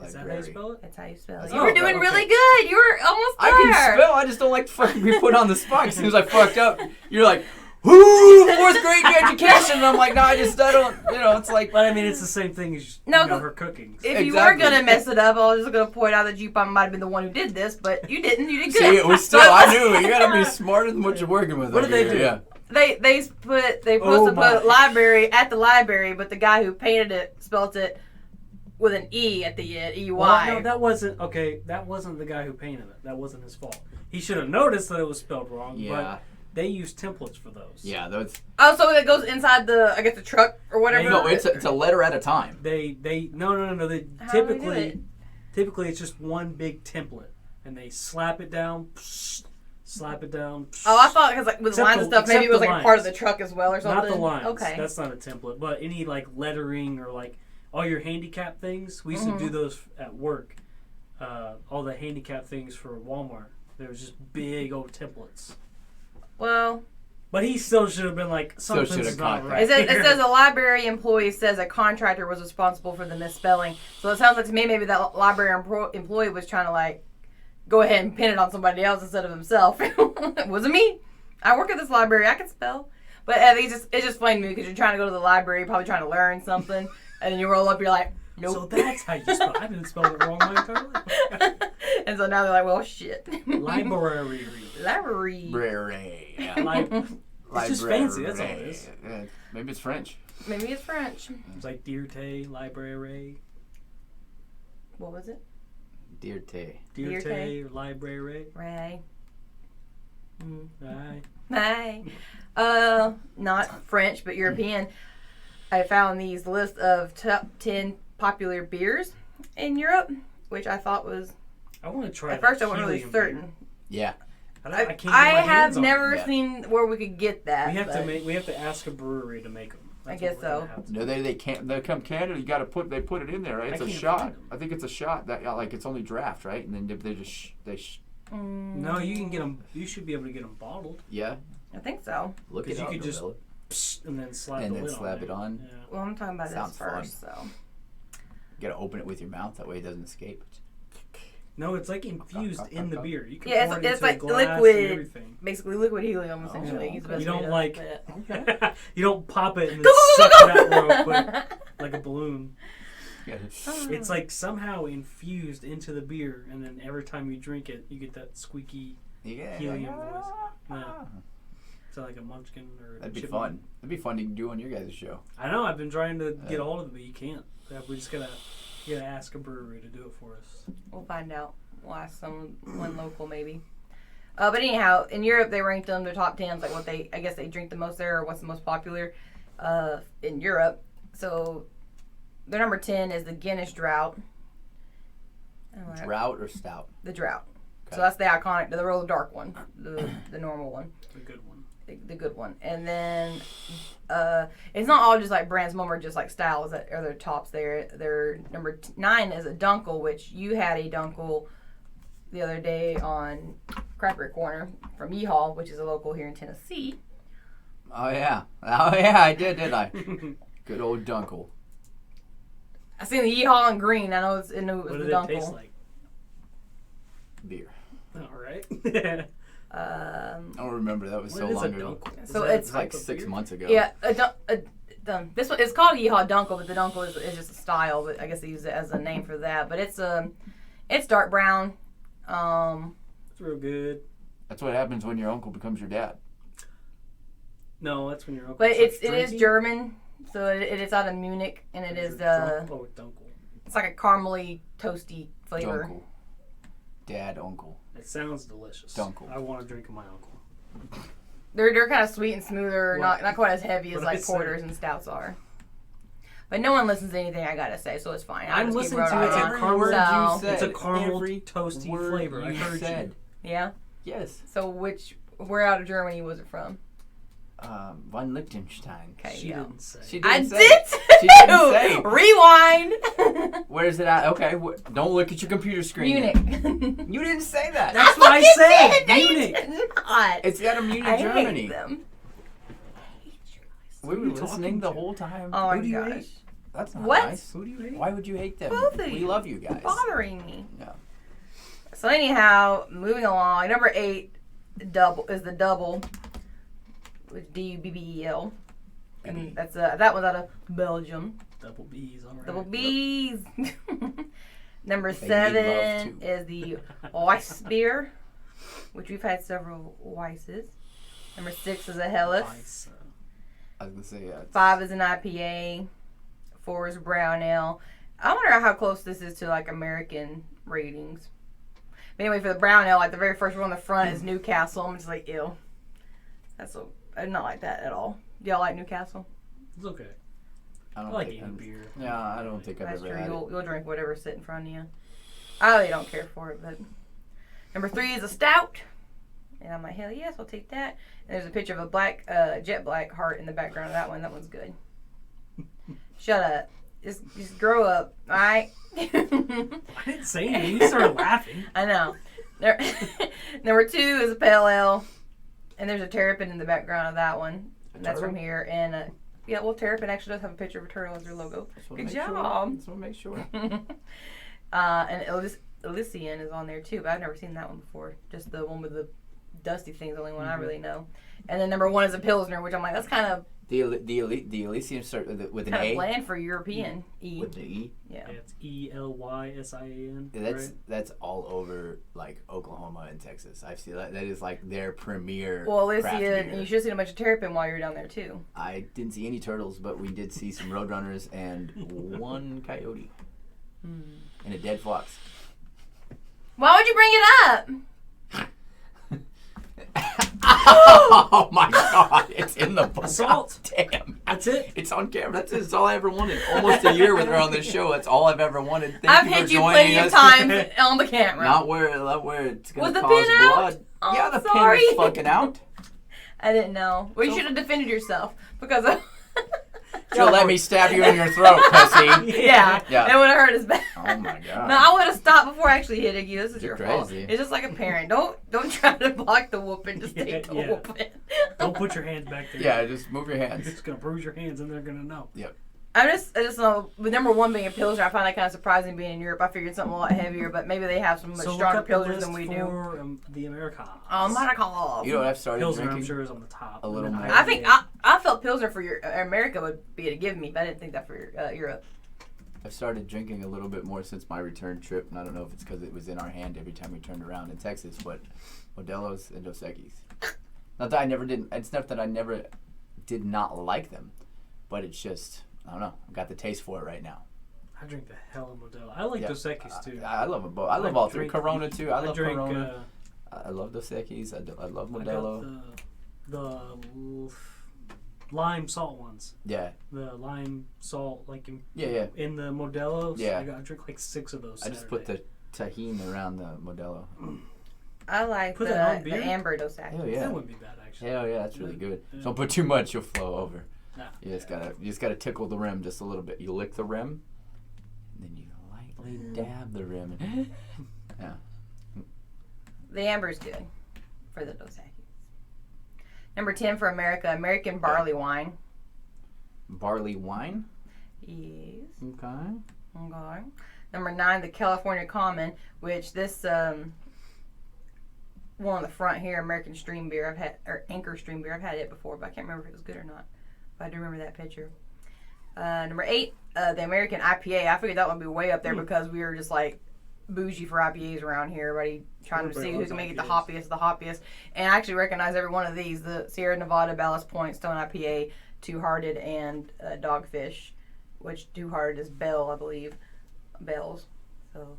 Is that how you spell it? That's how you spell it. That's You how were you spell doing it. really good. You were almost there. I can spell. I just don't like to fucking be put on the spot. As soon as I fucked up, you're like, "Whoo, 4th grade education." And I'm like, "No, I don't. You know, it's like." But I mean, it's the same thing as her cooking. If you Exactly. were gonna mess it up, I was just gonna point out that you probably might have been the one who did this, but you didn't. You did good. See, it was still. I knew you gotta be smarter than what you're working with. What did they do? Yeah. They supposed to put library at the library, but the guy who painted it spelled it with an E at the end, E-Y. Well, no, that wasn't okay. That wasn't the guy who painted it. That wasn't his fault. He should have noticed that it was spelled wrong. Yeah. But they use templates for those. Yeah, those. Oh, so it goes inside the truck or whatever. No, it's a letter at a time. They no. They How do they do it? typically it's just one big template, and they slap it down, slap it down. Oh, I thought because like with Except lines and stuff, maybe it was the like a part of lines. the truck as well or something. Not the lines. Okay. That's not a template. But any like lettering or like all your handicap things, we used to do those at work. All the handicap things for Walmart. There was just big old templates. Well, But he still should have been like, Still something's should've not caught right. it says a library employee says a contractor was responsible for the misspelling. So it sounds like to me maybe that library employee was trying to like go ahead and pin it on somebody else instead of himself. It wasn't me. I work at this library. I can spell. But it's just funny to me because you're trying to go to the library, probably trying to learn something, and then you roll up, you're like, nope. So that's how you spell it. I've been spelling it wrong my entire life. And so now they're like, well, shit. Library. Library. Library. Yeah. It's just fancy, that's all it is. Yeah, maybe it's French. Maybe it's French. It's like Dirte, Library. What was it? Dirte. Dirte or Library. Ray. Right. Hi. Not French, but European. I found these lists of top 10 popular beers in Europe, which I thought was. I want to try. At first, I that wasn't really helium certain. beer. Yeah. I can't get I my have hands on it. never Yeah. seen where we could get that. We have but to we have to ask a brewery to make them. I guess so. No, they can't. They come Canada. You got to put. They put it in there. Right? It's I a can't shot. find 'em. I think it's a shot that like it's only draft, right? And then they just No, you can get them. You should be able to get them bottled. yeah. I think so. Look Because it you up. could just Gorilla. and then slap And the then lid slap on it on. Yeah. Well, I'm talking about Sounds this first, so. You got to open it with your mouth. That way it doesn't escape. No, it's like infused in the beer. You can Yeah, pour it's it into like a glass liquid. and everything. Basically, liquid helium, essentially. okay. is the best You way don't to like. put it. You don't pop it and Go, then go, suck go, it go, out real go. quick like a balloon. It's like somehow infused into the beer, and then every time you drink it, you get that squeaky Yeah. helium voice. Yeah. It's like a munchkin or a That'd be chipmunk. fun. That'd be fun to do on your guys' show. I know. I've been trying to get a hold of it, but you can't. We just gotta ask a brewery to do it for us. We'll find out. We'll ask one local maybe. But anyhow, in Europe they ranked them their top 10s, like what I guess they drink the most there, or what's the most popular in Europe. So their number 10 is the Guinness Drought. Drought or stout? The Drought. Okay. So that's the iconic, the real dark one, the normal one, A good one. the good one. And then it's not all just like brands. Some are just like styles that are their tops there. Their number 9 is a Dunkel, which you had a Dunkel the other day on Crapper Corner from Yeehaw, which is a local here in Tennessee. Oh yeah. I did, didn't I? Good old Dunkel. I seen the Yeehaw in green. I know it was What the did it Dunkel. taste like? Beer. All right. I don't remember. That was What so is long a ago. Dunkel? So Is that it's It's a like type of 6 beer? months ago. Yeah, this one it's called Yeehaw Dunkel, but the Dunkel is just a style. But I guess they use it as a name for that. But it's dark brown. It's real good. That's what happens when your uncle becomes your dad. No, that's when your uncle. But starts it is drinking. German, so it is out of Munich, and it is Oh, Dunkel. it's like a caramely, toasty flavor. Dunkel. Dad, uncle. It sounds delicious. Dunkel. I want to drink my uncle. They're kind of sweet and smoother, Well, not quite as heavy as what like I say. porters and stouts are. But no one listens to anything I gotta say, so it's fine. I'm just keep listening to rolling it. It's a on. caramel- So, It's a caramel Every toasty word flavor. I you heard said. yeah. Yes. So where out of Germany was it from? Von Liechtenstein. Okay, She yeah. didn't say. She I didn't say. did She didn't say. Rewind. Where's it at? Okay, don't look at your computer screen. Munich. You didn't say that. That's what I said. Munich. Not. It's out of Munich, I Germany. hate them. We were Who are you listening talking the to? whole time. Oh my Who do you gosh. hate? That's not What? nice. Who do you hate? Why would you hate them? Both of We you. love you guys. Bothering me. Yeah. So anyhow, moving along. Number 8 double is the double with DUBBEL. And that's that one's out of Belgium. Double B's, all right. Double B's. Number They need 7 love, too. is the Weiss beer, which we've had several Weisses. Number 6 is a Helles. Nice, I was gonna say yeah. 5 is an IPA. 4 is brown ale. I wonder how close this is to like American ratings. But anyway, for the brown ale, like the very first one on the front is Newcastle. I'm just like, ew. I'm not like that at all. Do y'all like Newcastle? it's okay. I I don't like think any I'm- beer. Yeah, I don't think I've That's ever true. had it. You'll drink whatever's sitting in front of you. I really don't care for it, but number 3 is a stout. And I'm like, hell yes, I'll take that. And there's a picture of a black, jet black heart in the background of that one. That one's good. Shut up. Just grow up, alright? I didn't say anything. You started laughing. I know. Number 2 is a pale ale. And there's a terrapin in the background of that one. And that's from turtle? here. And yeah, well, terrapin actually does have a picture of a turtle as their logo. Just wanna Good make sure. job. Just want to make sure. And Elysian is on there too, but I've never seen that one before. Just the one with the dusty thing is the only one I really know. And then number 1 is a Pilsner, which I'm like, that's kind of The Elysium start with an kind A. of bland for European. E. With the E. Yeah. Yeah, it's ELYSIAN. That's all over like Oklahoma and Texas. I've seen that. That is like their premier. Well, craft Elysian, beer. you should have seen a bunch of terrapin while you were down there too. I didn't see any turtles, but we did see some roadrunners and one coyote and a dead fox. Why would you bring it up? Oh my God! It's in the book. Assault. Damn. That's it. It's on camera. That's all I ever wanted. Almost a year with her on this show. That's all I've ever wanted. Thank I've you for hit you joining plenty of us. times on the camera. Not where it's gonna Was the cause pin out? blood. Oh, Yeah, the sorry. pin is fucking out. I didn't know. Well, you should have defended yourself because of. She'll let me stab you in your throat, pussy. Yeah, Yeah. it would have hurt as bad. Oh my God. No, I would have stopped before actually hitting you. This is You're your fault. crazy. It's just like a parent. Don't try to block the whooping. Just take the Yeah. whooping. Don't put your hands back there. Yeah, just move your You're hands. just going to bruise your hands and they're going to know. I just know with number 1 being a Pilsner, I find that kind of surprising being in Europe. I figured something a lot heavier, but maybe they have some much So look stronger up the Pilsners list than we do. for the Americans. Oh my God. You know what I've started Pilsner, drinking? I'm sure, is on the top. A little And then more. I think I felt Pilsner for America would be a give me, but I didn't think that for Europe. I've started drinking a little bit more since my return trip, and I don't know if it's because it was in our hand every time we turned around in Texas, but Modelo's and Dos Equis. Not that I never did. It's not that I never did not like them, but it's just I don't know. I've got the taste for it right now. I drink the hell of Modelo. I like Dos Equis too. I love them both. I love like all three. drink- Corona too. I love drink, Corona. I love Dos Equis. I love I Modelo. got the lime salt ones. Yeah, The lime salt, like in, yeah. in the Modelos. Yeah. I drink like 6 of those. I just put the tahini around the Modelo. I like Put that on the beer? Amber Dos Equis. Hell yeah. That wouldn't be bad actually. Hell yeah, that's really good. Yeah. Don't put too much; you'll flow over. Nah. You just gotta tickle the rim just a little bit. You lick the rim, and then you lightly dab the rim. And yeah. The Amber's good for the Dos Equis. Number 10 for America, American barley wine. Barley wine. Yes. Okay. Okay. Number 9, the California Common, which this one on the front here, American Stream Beer, I've had, or Anchor Stream Beer, I've had it before, but I can't remember if it was good or not. But I do remember that picture. Number 8, the American IPA. I figured that one would be way up there because we were just like bougie for IPAs around here. Everybody trying to Everybody see who loves can make it IPAs. the hoppiest. And I actually recognize every one of these: the Sierra Nevada, Ballast Point, Stone IPA, Two Hearted, and Dogfish. Which Two Hearted is Bell, I believe. Bells. So,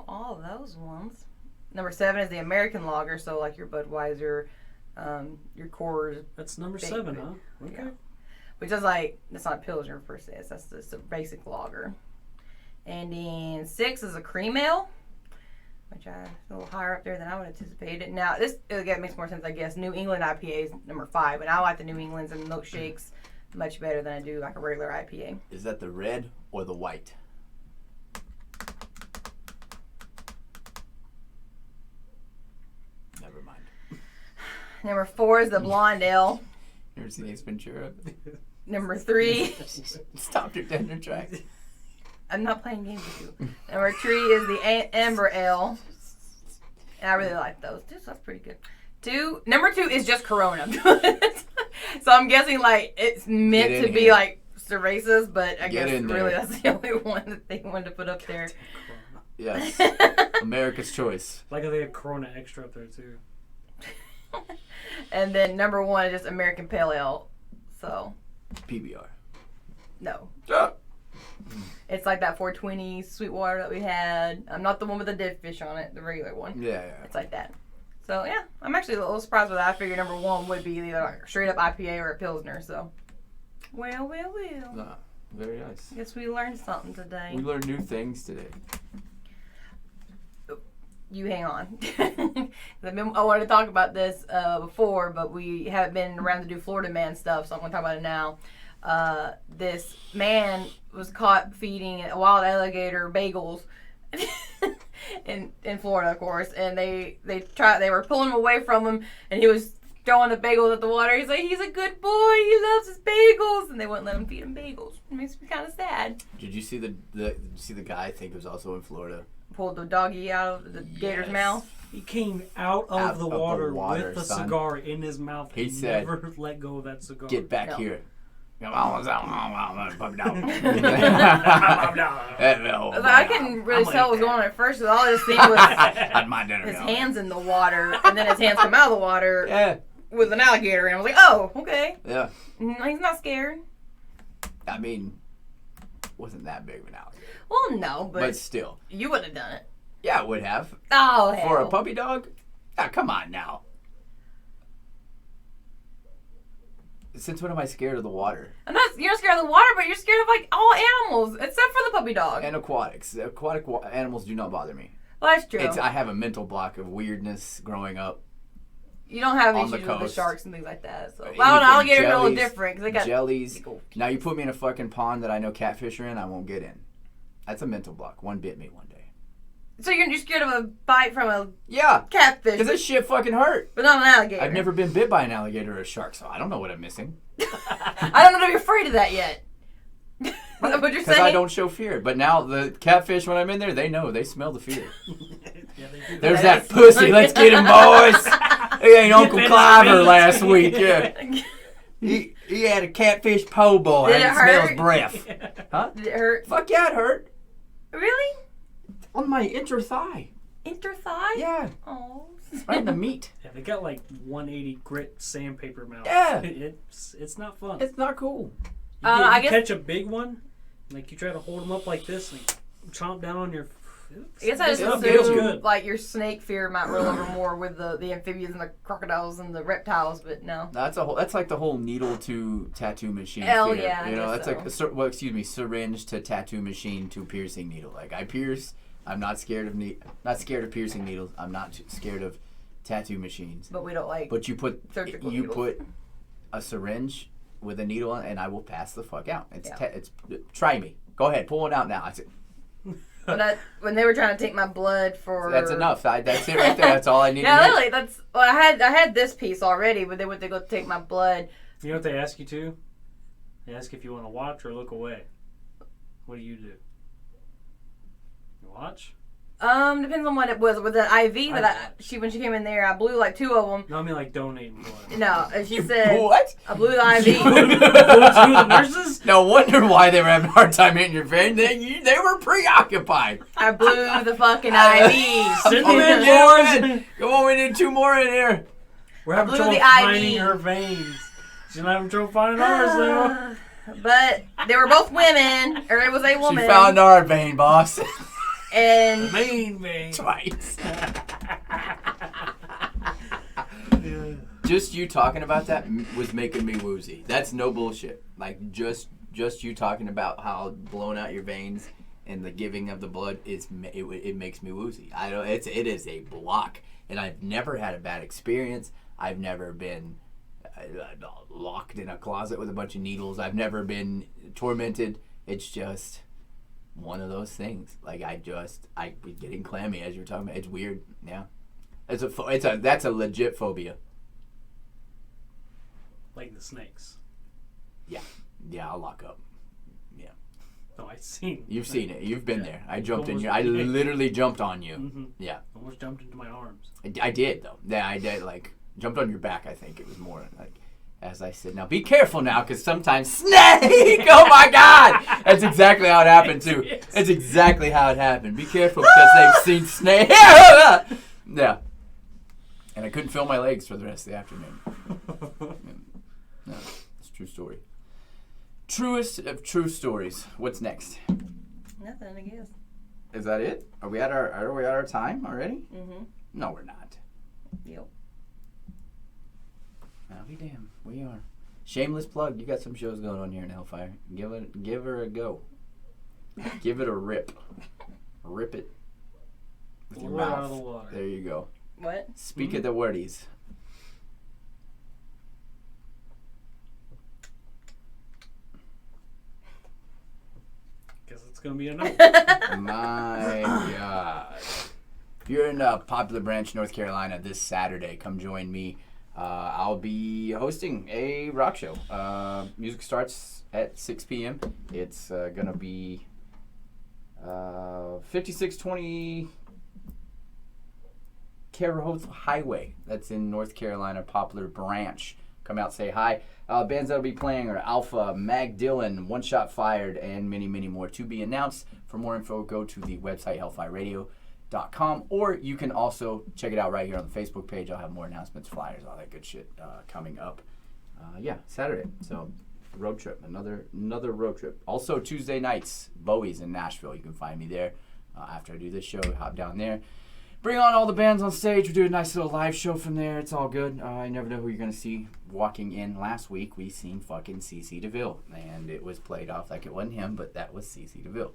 all of those ones. Number 7 is the American Lager, so like your Budweiser, your Coors, That's number Big, 7, big. huh? Okay. Yeah. Which is like, that's not Pilsner per se, that's just a basic lager. And then 6 is a cream ale, which is a little higher up there than I would anticipate it. Now, this again makes more sense, I guess. New England IPA is number 5, and I like the New Englands and milkshakes much better than I do like a regular IPA. Is that the red or the white? Never mind. Number 4 is the blonde ale. You ever seen Ace Ventura? Number 3. Stop your tender track. I'm not playing games with you. Number 3 is the Amber Ale. And I really like those. That's pretty good. Number 2 is just Corona. So I'm guessing like it's meant to be like cervezas, but I guess really that's the only one that they wanted to put up there. Yes. America's choice. Like how they have Corona Extra up there too. And then number 1 is just American Pale Ale. So PBR. no. Ah. It's like that 420 Sweetwater that we had. I'm not the one with the dead fish on it, the regular one. Yeah. It's like that. So yeah, I'm actually a little surprised with that. I figured number 1 would be either like a straight up IPA or a Pilsner. So, well. Nah, very nice. Guess we learned something today. We learned new things today. You hang on. I wanted to talk about this before, but we haven't been around to do Florida man stuff, so I'm going to talk about it now. This man was caught feeding a wild alligator bagels in Florida, of course, and they were pulling him away from him, and he was throwing the bagels at the water. He's like, he's a good boy, he loves his bagels, and they wouldn't let him feed him bagels. It makes me kind of sad. Did you see the guy? I think it was also in Florida. Pulled the doggy out of the gator's mouth. He came out of the water with a cigar in his mouth. He and said, never let go of that cigar. Get back here. I couldn't really tell what was going on at first, because all I just seen was his hands in the water, and then his hands come out of the water with an alligator, and I was like, oh, okay. Yeah. No, he's not scared. I mean, wasn't that big of an alligator. Well, no, but still. you would have done it. Yeah, I would have. Oh, hell. For a puppy dog? Ah, come on now. Since when am I scared of the water? You're not scared of the water, but you're scared of like all animals, except for the puppy dog. And aquatics. Aquatic animals do not bother me. Well, that's true. I have a mental block of weirdness growing up. You don't have on issues the with the coast. Sharks and things like that. So, well, an alligator's a little different because they got jellies. Now you put me in a fucking pond that I know catfish are in, I won't get in. That's a mental block. One bit me one day. So you're scared of a bite from a catfish? Because this shit fucking hurt. But not an alligator. I've never been bit by an alligator or a shark, so I don't know what I'm missing. I don't know if you're afraid of that yet. What you're saying? Because I don't show fear. But now the catfish, when I'm in there, they know. They smell the fear. Yeah, they do. There's that pussy. Let's get him, boys. He ain't Uncle Cliver last week. Yeah. He had a catfish po' boy. Did it I smell hurt? his breath. Huh? Did it hurt? Fuck yeah, it hurt. Really? On my inter thigh. Inter thigh? Yeah. Oh. Right in the meat. Yeah, they got like 180 grit sandpaper mouth. Yeah. It's not fun. It's not cool. You catch a big one, like you try to hold them up like this and chomp down on your. I guess I just assumed like your snake fear might roll over more with the amphibians and the crocodiles and the reptiles, but no. That's like the whole needle to tattoo machine. Hell fear. yeah, You know, I that's guess like syringe to tattoo machine to piercing needle. Like I pierce, I'm not scared of piercing needles. I'm not scared of tattoo machines. But we don't like. But you put needles. a syringe with a needle on, and I will pass the fuck out. It's try me. Go ahead, pull it out now. I said. When they were trying to take my blood for. That's enough. That's it right there. That's all I need. Yeah, literally. I had this piece already, but they went to go take my blood. You know what they ask you to? They ask if you want to watch or look away. What do? You watch? Depends on what it was. With the IV that when she came in there, I blew like 2 of them. No, I mean like donating blood. No, and she said what? I blew the IV. the nurses? No wonder why they were having a hard time hitting your vein. They were preoccupied. I blew the fucking IV. Send them in, boys. Come on, we need 2 more in here. We're having trouble finding her veins. She's not having trouble finding ours though. But they were both women, or it was a woman. She found our vein, boss. And main vein twice. Just you talking about that was making me woozy. That's no bullshit. Like just you talking about how blowing out your veins and the giving of the blood it makes me woozy. It is a block, and I've never had a bad experience. I've never been locked in a closet with a bunch of needles. I've never been tormented. It's just one of those things. Like I be getting clammy as you're talking about. It's weird. Yeah, that's a legit phobia. Like the snakes. Yeah, Yeah, I'll lock up. Oh, I seen. You've seen it. You've been there. I jumped in Almost- you. I literally jumped on you. Mm-hmm. Yeah. Almost jumped into my arms. I did, though. Yeah, I did, like, jumped on your back, I think. It was more, like, as I said, now be careful now, because sometimes, snake! Oh, my God! That's exactly how it happened, too. Yes. That's exactly how it happened. Be careful, because they've seen snake. Yeah. And I couldn't feel my legs for the rest of the afternoon. No, it's a true story. Truest of true stories. What's next? Nothing, I guess. Is that it? Are we at our time already? Mm-hmm. No, we're not. Yep. I'll be damned. We are. Shameless plug. You got some shows going on here in Hellfire. Give her a go. Give it a rip. Rip it with your Blow it out of mouth. the water. There you go. What? Speak of the wordies. Guess it's gonna be a no. My God. If you're in Popular Branch, North Carolina this Saturday, come join me. I'll be hosting a rock show. Music starts at 6 p.m. It's going to be 5620 Carahoth Highway. That's in North Carolina, Poplar Branch. Come out, say hi. Bands that'll be playing are Alpha, Mag Dillon, One Shot Fired, and many, many more to be announced. For more info, go to the website hellfireradio.com, or you can also check it out right here on the Facebook page. I'll have more announcements, flyers, all that good shit coming up. Saturday. So road trip, another road trip. Also Tuesday nights, Bowie's in Nashville. You can find me there after I do this show. Hop down there. Bring on all the bands on stage. We do a nice little live show from there. It's all good. You never know who you're going to see walking in. Last week, we seen fucking CeCe DeVille. And it was played off like it wasn't him, but that was CeCe DeVille.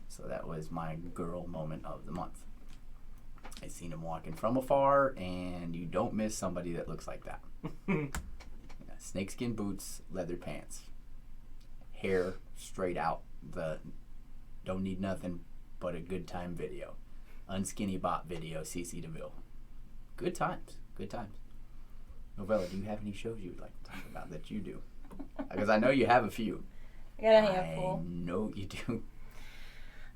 So that was my girl moment of the month. I seen him walking from afar, and you don't miss somebody that looks like that. Snakeskin boots, leather pants. Hair straight out. The don't need nothing but a good time video. Unskinny Bop video, CeCe DeVille. Good times. Good times. Novella, do you have any shows you would like to talk about that you do? Because I know you have a few. I got a handful. I know you do.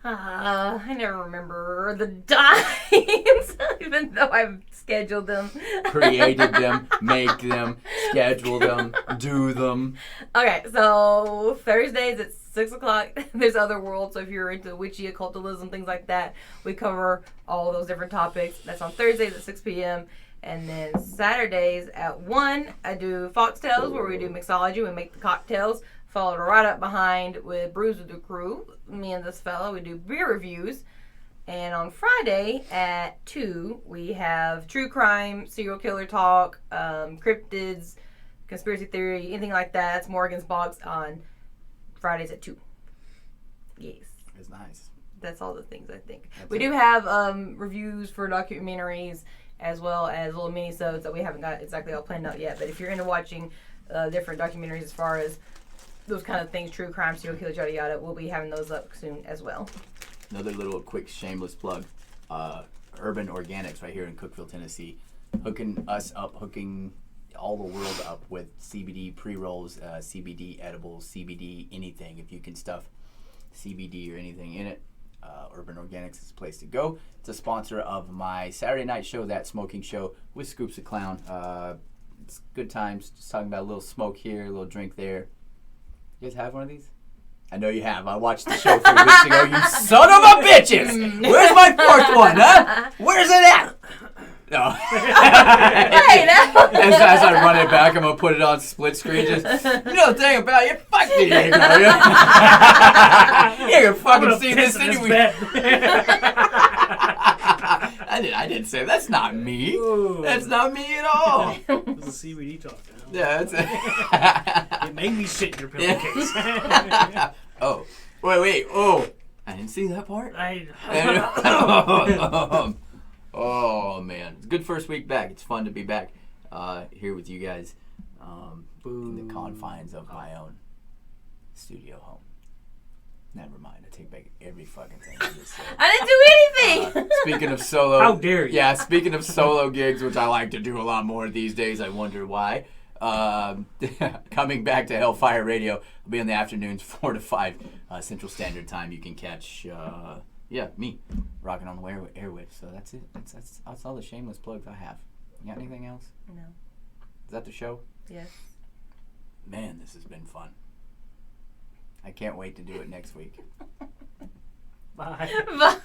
I never remember the times, even though I've scheduled them. Created them, make them, schedule them, do them. Okay, so Thursdays at 6 o'clock, there's Otherworld. So if you're into witchy occultism, things like that, we cover all those different topics. That's on Thursdays at 6 p.m. And then Saturdays at 1, I do Foxtails, where we do mixology. We make the cocktails. Followed right up behind with Brews with the Crew. Me and this fella, we do beer reviews. And on Friday at 2, we have true crime, serial killer talk, cryptids, conspiracy theory, anything like that. It's Morgan's Box on Fridays at 2. Yes. It's nice. That's all the things I think. That's We it. do have reviews for documentaries as well as little mini-sodes that we haven't got exactly all planned out yet. But if you're into watching different documentaries as far as those kind of things, true crime, serial killers, yada yada, we'll be having those up soon as well. Another little quick shameless plug. Urban Organics right here in Cookeville, Tennessee. Hooking all the world up with CBD pre-rolls, CBD edibles, CBD anything. If you can stuff CBD or anything in it, Urban Organics is the place to go. It's a sponsor of my Saturday night show, That Smoking Show, with Scoops of Clown. It's good times, just talking about a little smoke here, a little drink there. You guys have one of these? I know you have. I watched the show 3 weeks ago. You son of a bitches! Where's my 4th one, huh? Where's it at? No. Hey, now. As I run it back, I'm going to put it on split screen. Just, you know the thing about you? Fuck me, Diego. You ain't going to fucking see this anyway. I didn't say that's not me. Ooh. That's not me at all. This is CBD talk now. Yeah, that's It made me shit in your pillowcase. Oh, wait. Oh, I didn't see that part. Oh man, it's a good first week back. It's fun to be back here with you guys in the confines of my own studio home. Never mind, I take back every fucking thing I just said. I didn't do anything. Speaking of solo, How dare you? Yeah, speaking of solo gigs, which I like to do a lot more these days. I wonder why. coming back to Hellfire Radio. It'll be in the afternoons, 4 to 5 Central Standard Time. You can catch, me rocking on the airwaves. So that's it. That's all the shameless plugs I have. You got anything else? No. Is that the show? Yes. Man, this has been fun. I can't wait to do it next week. Bye. Bye.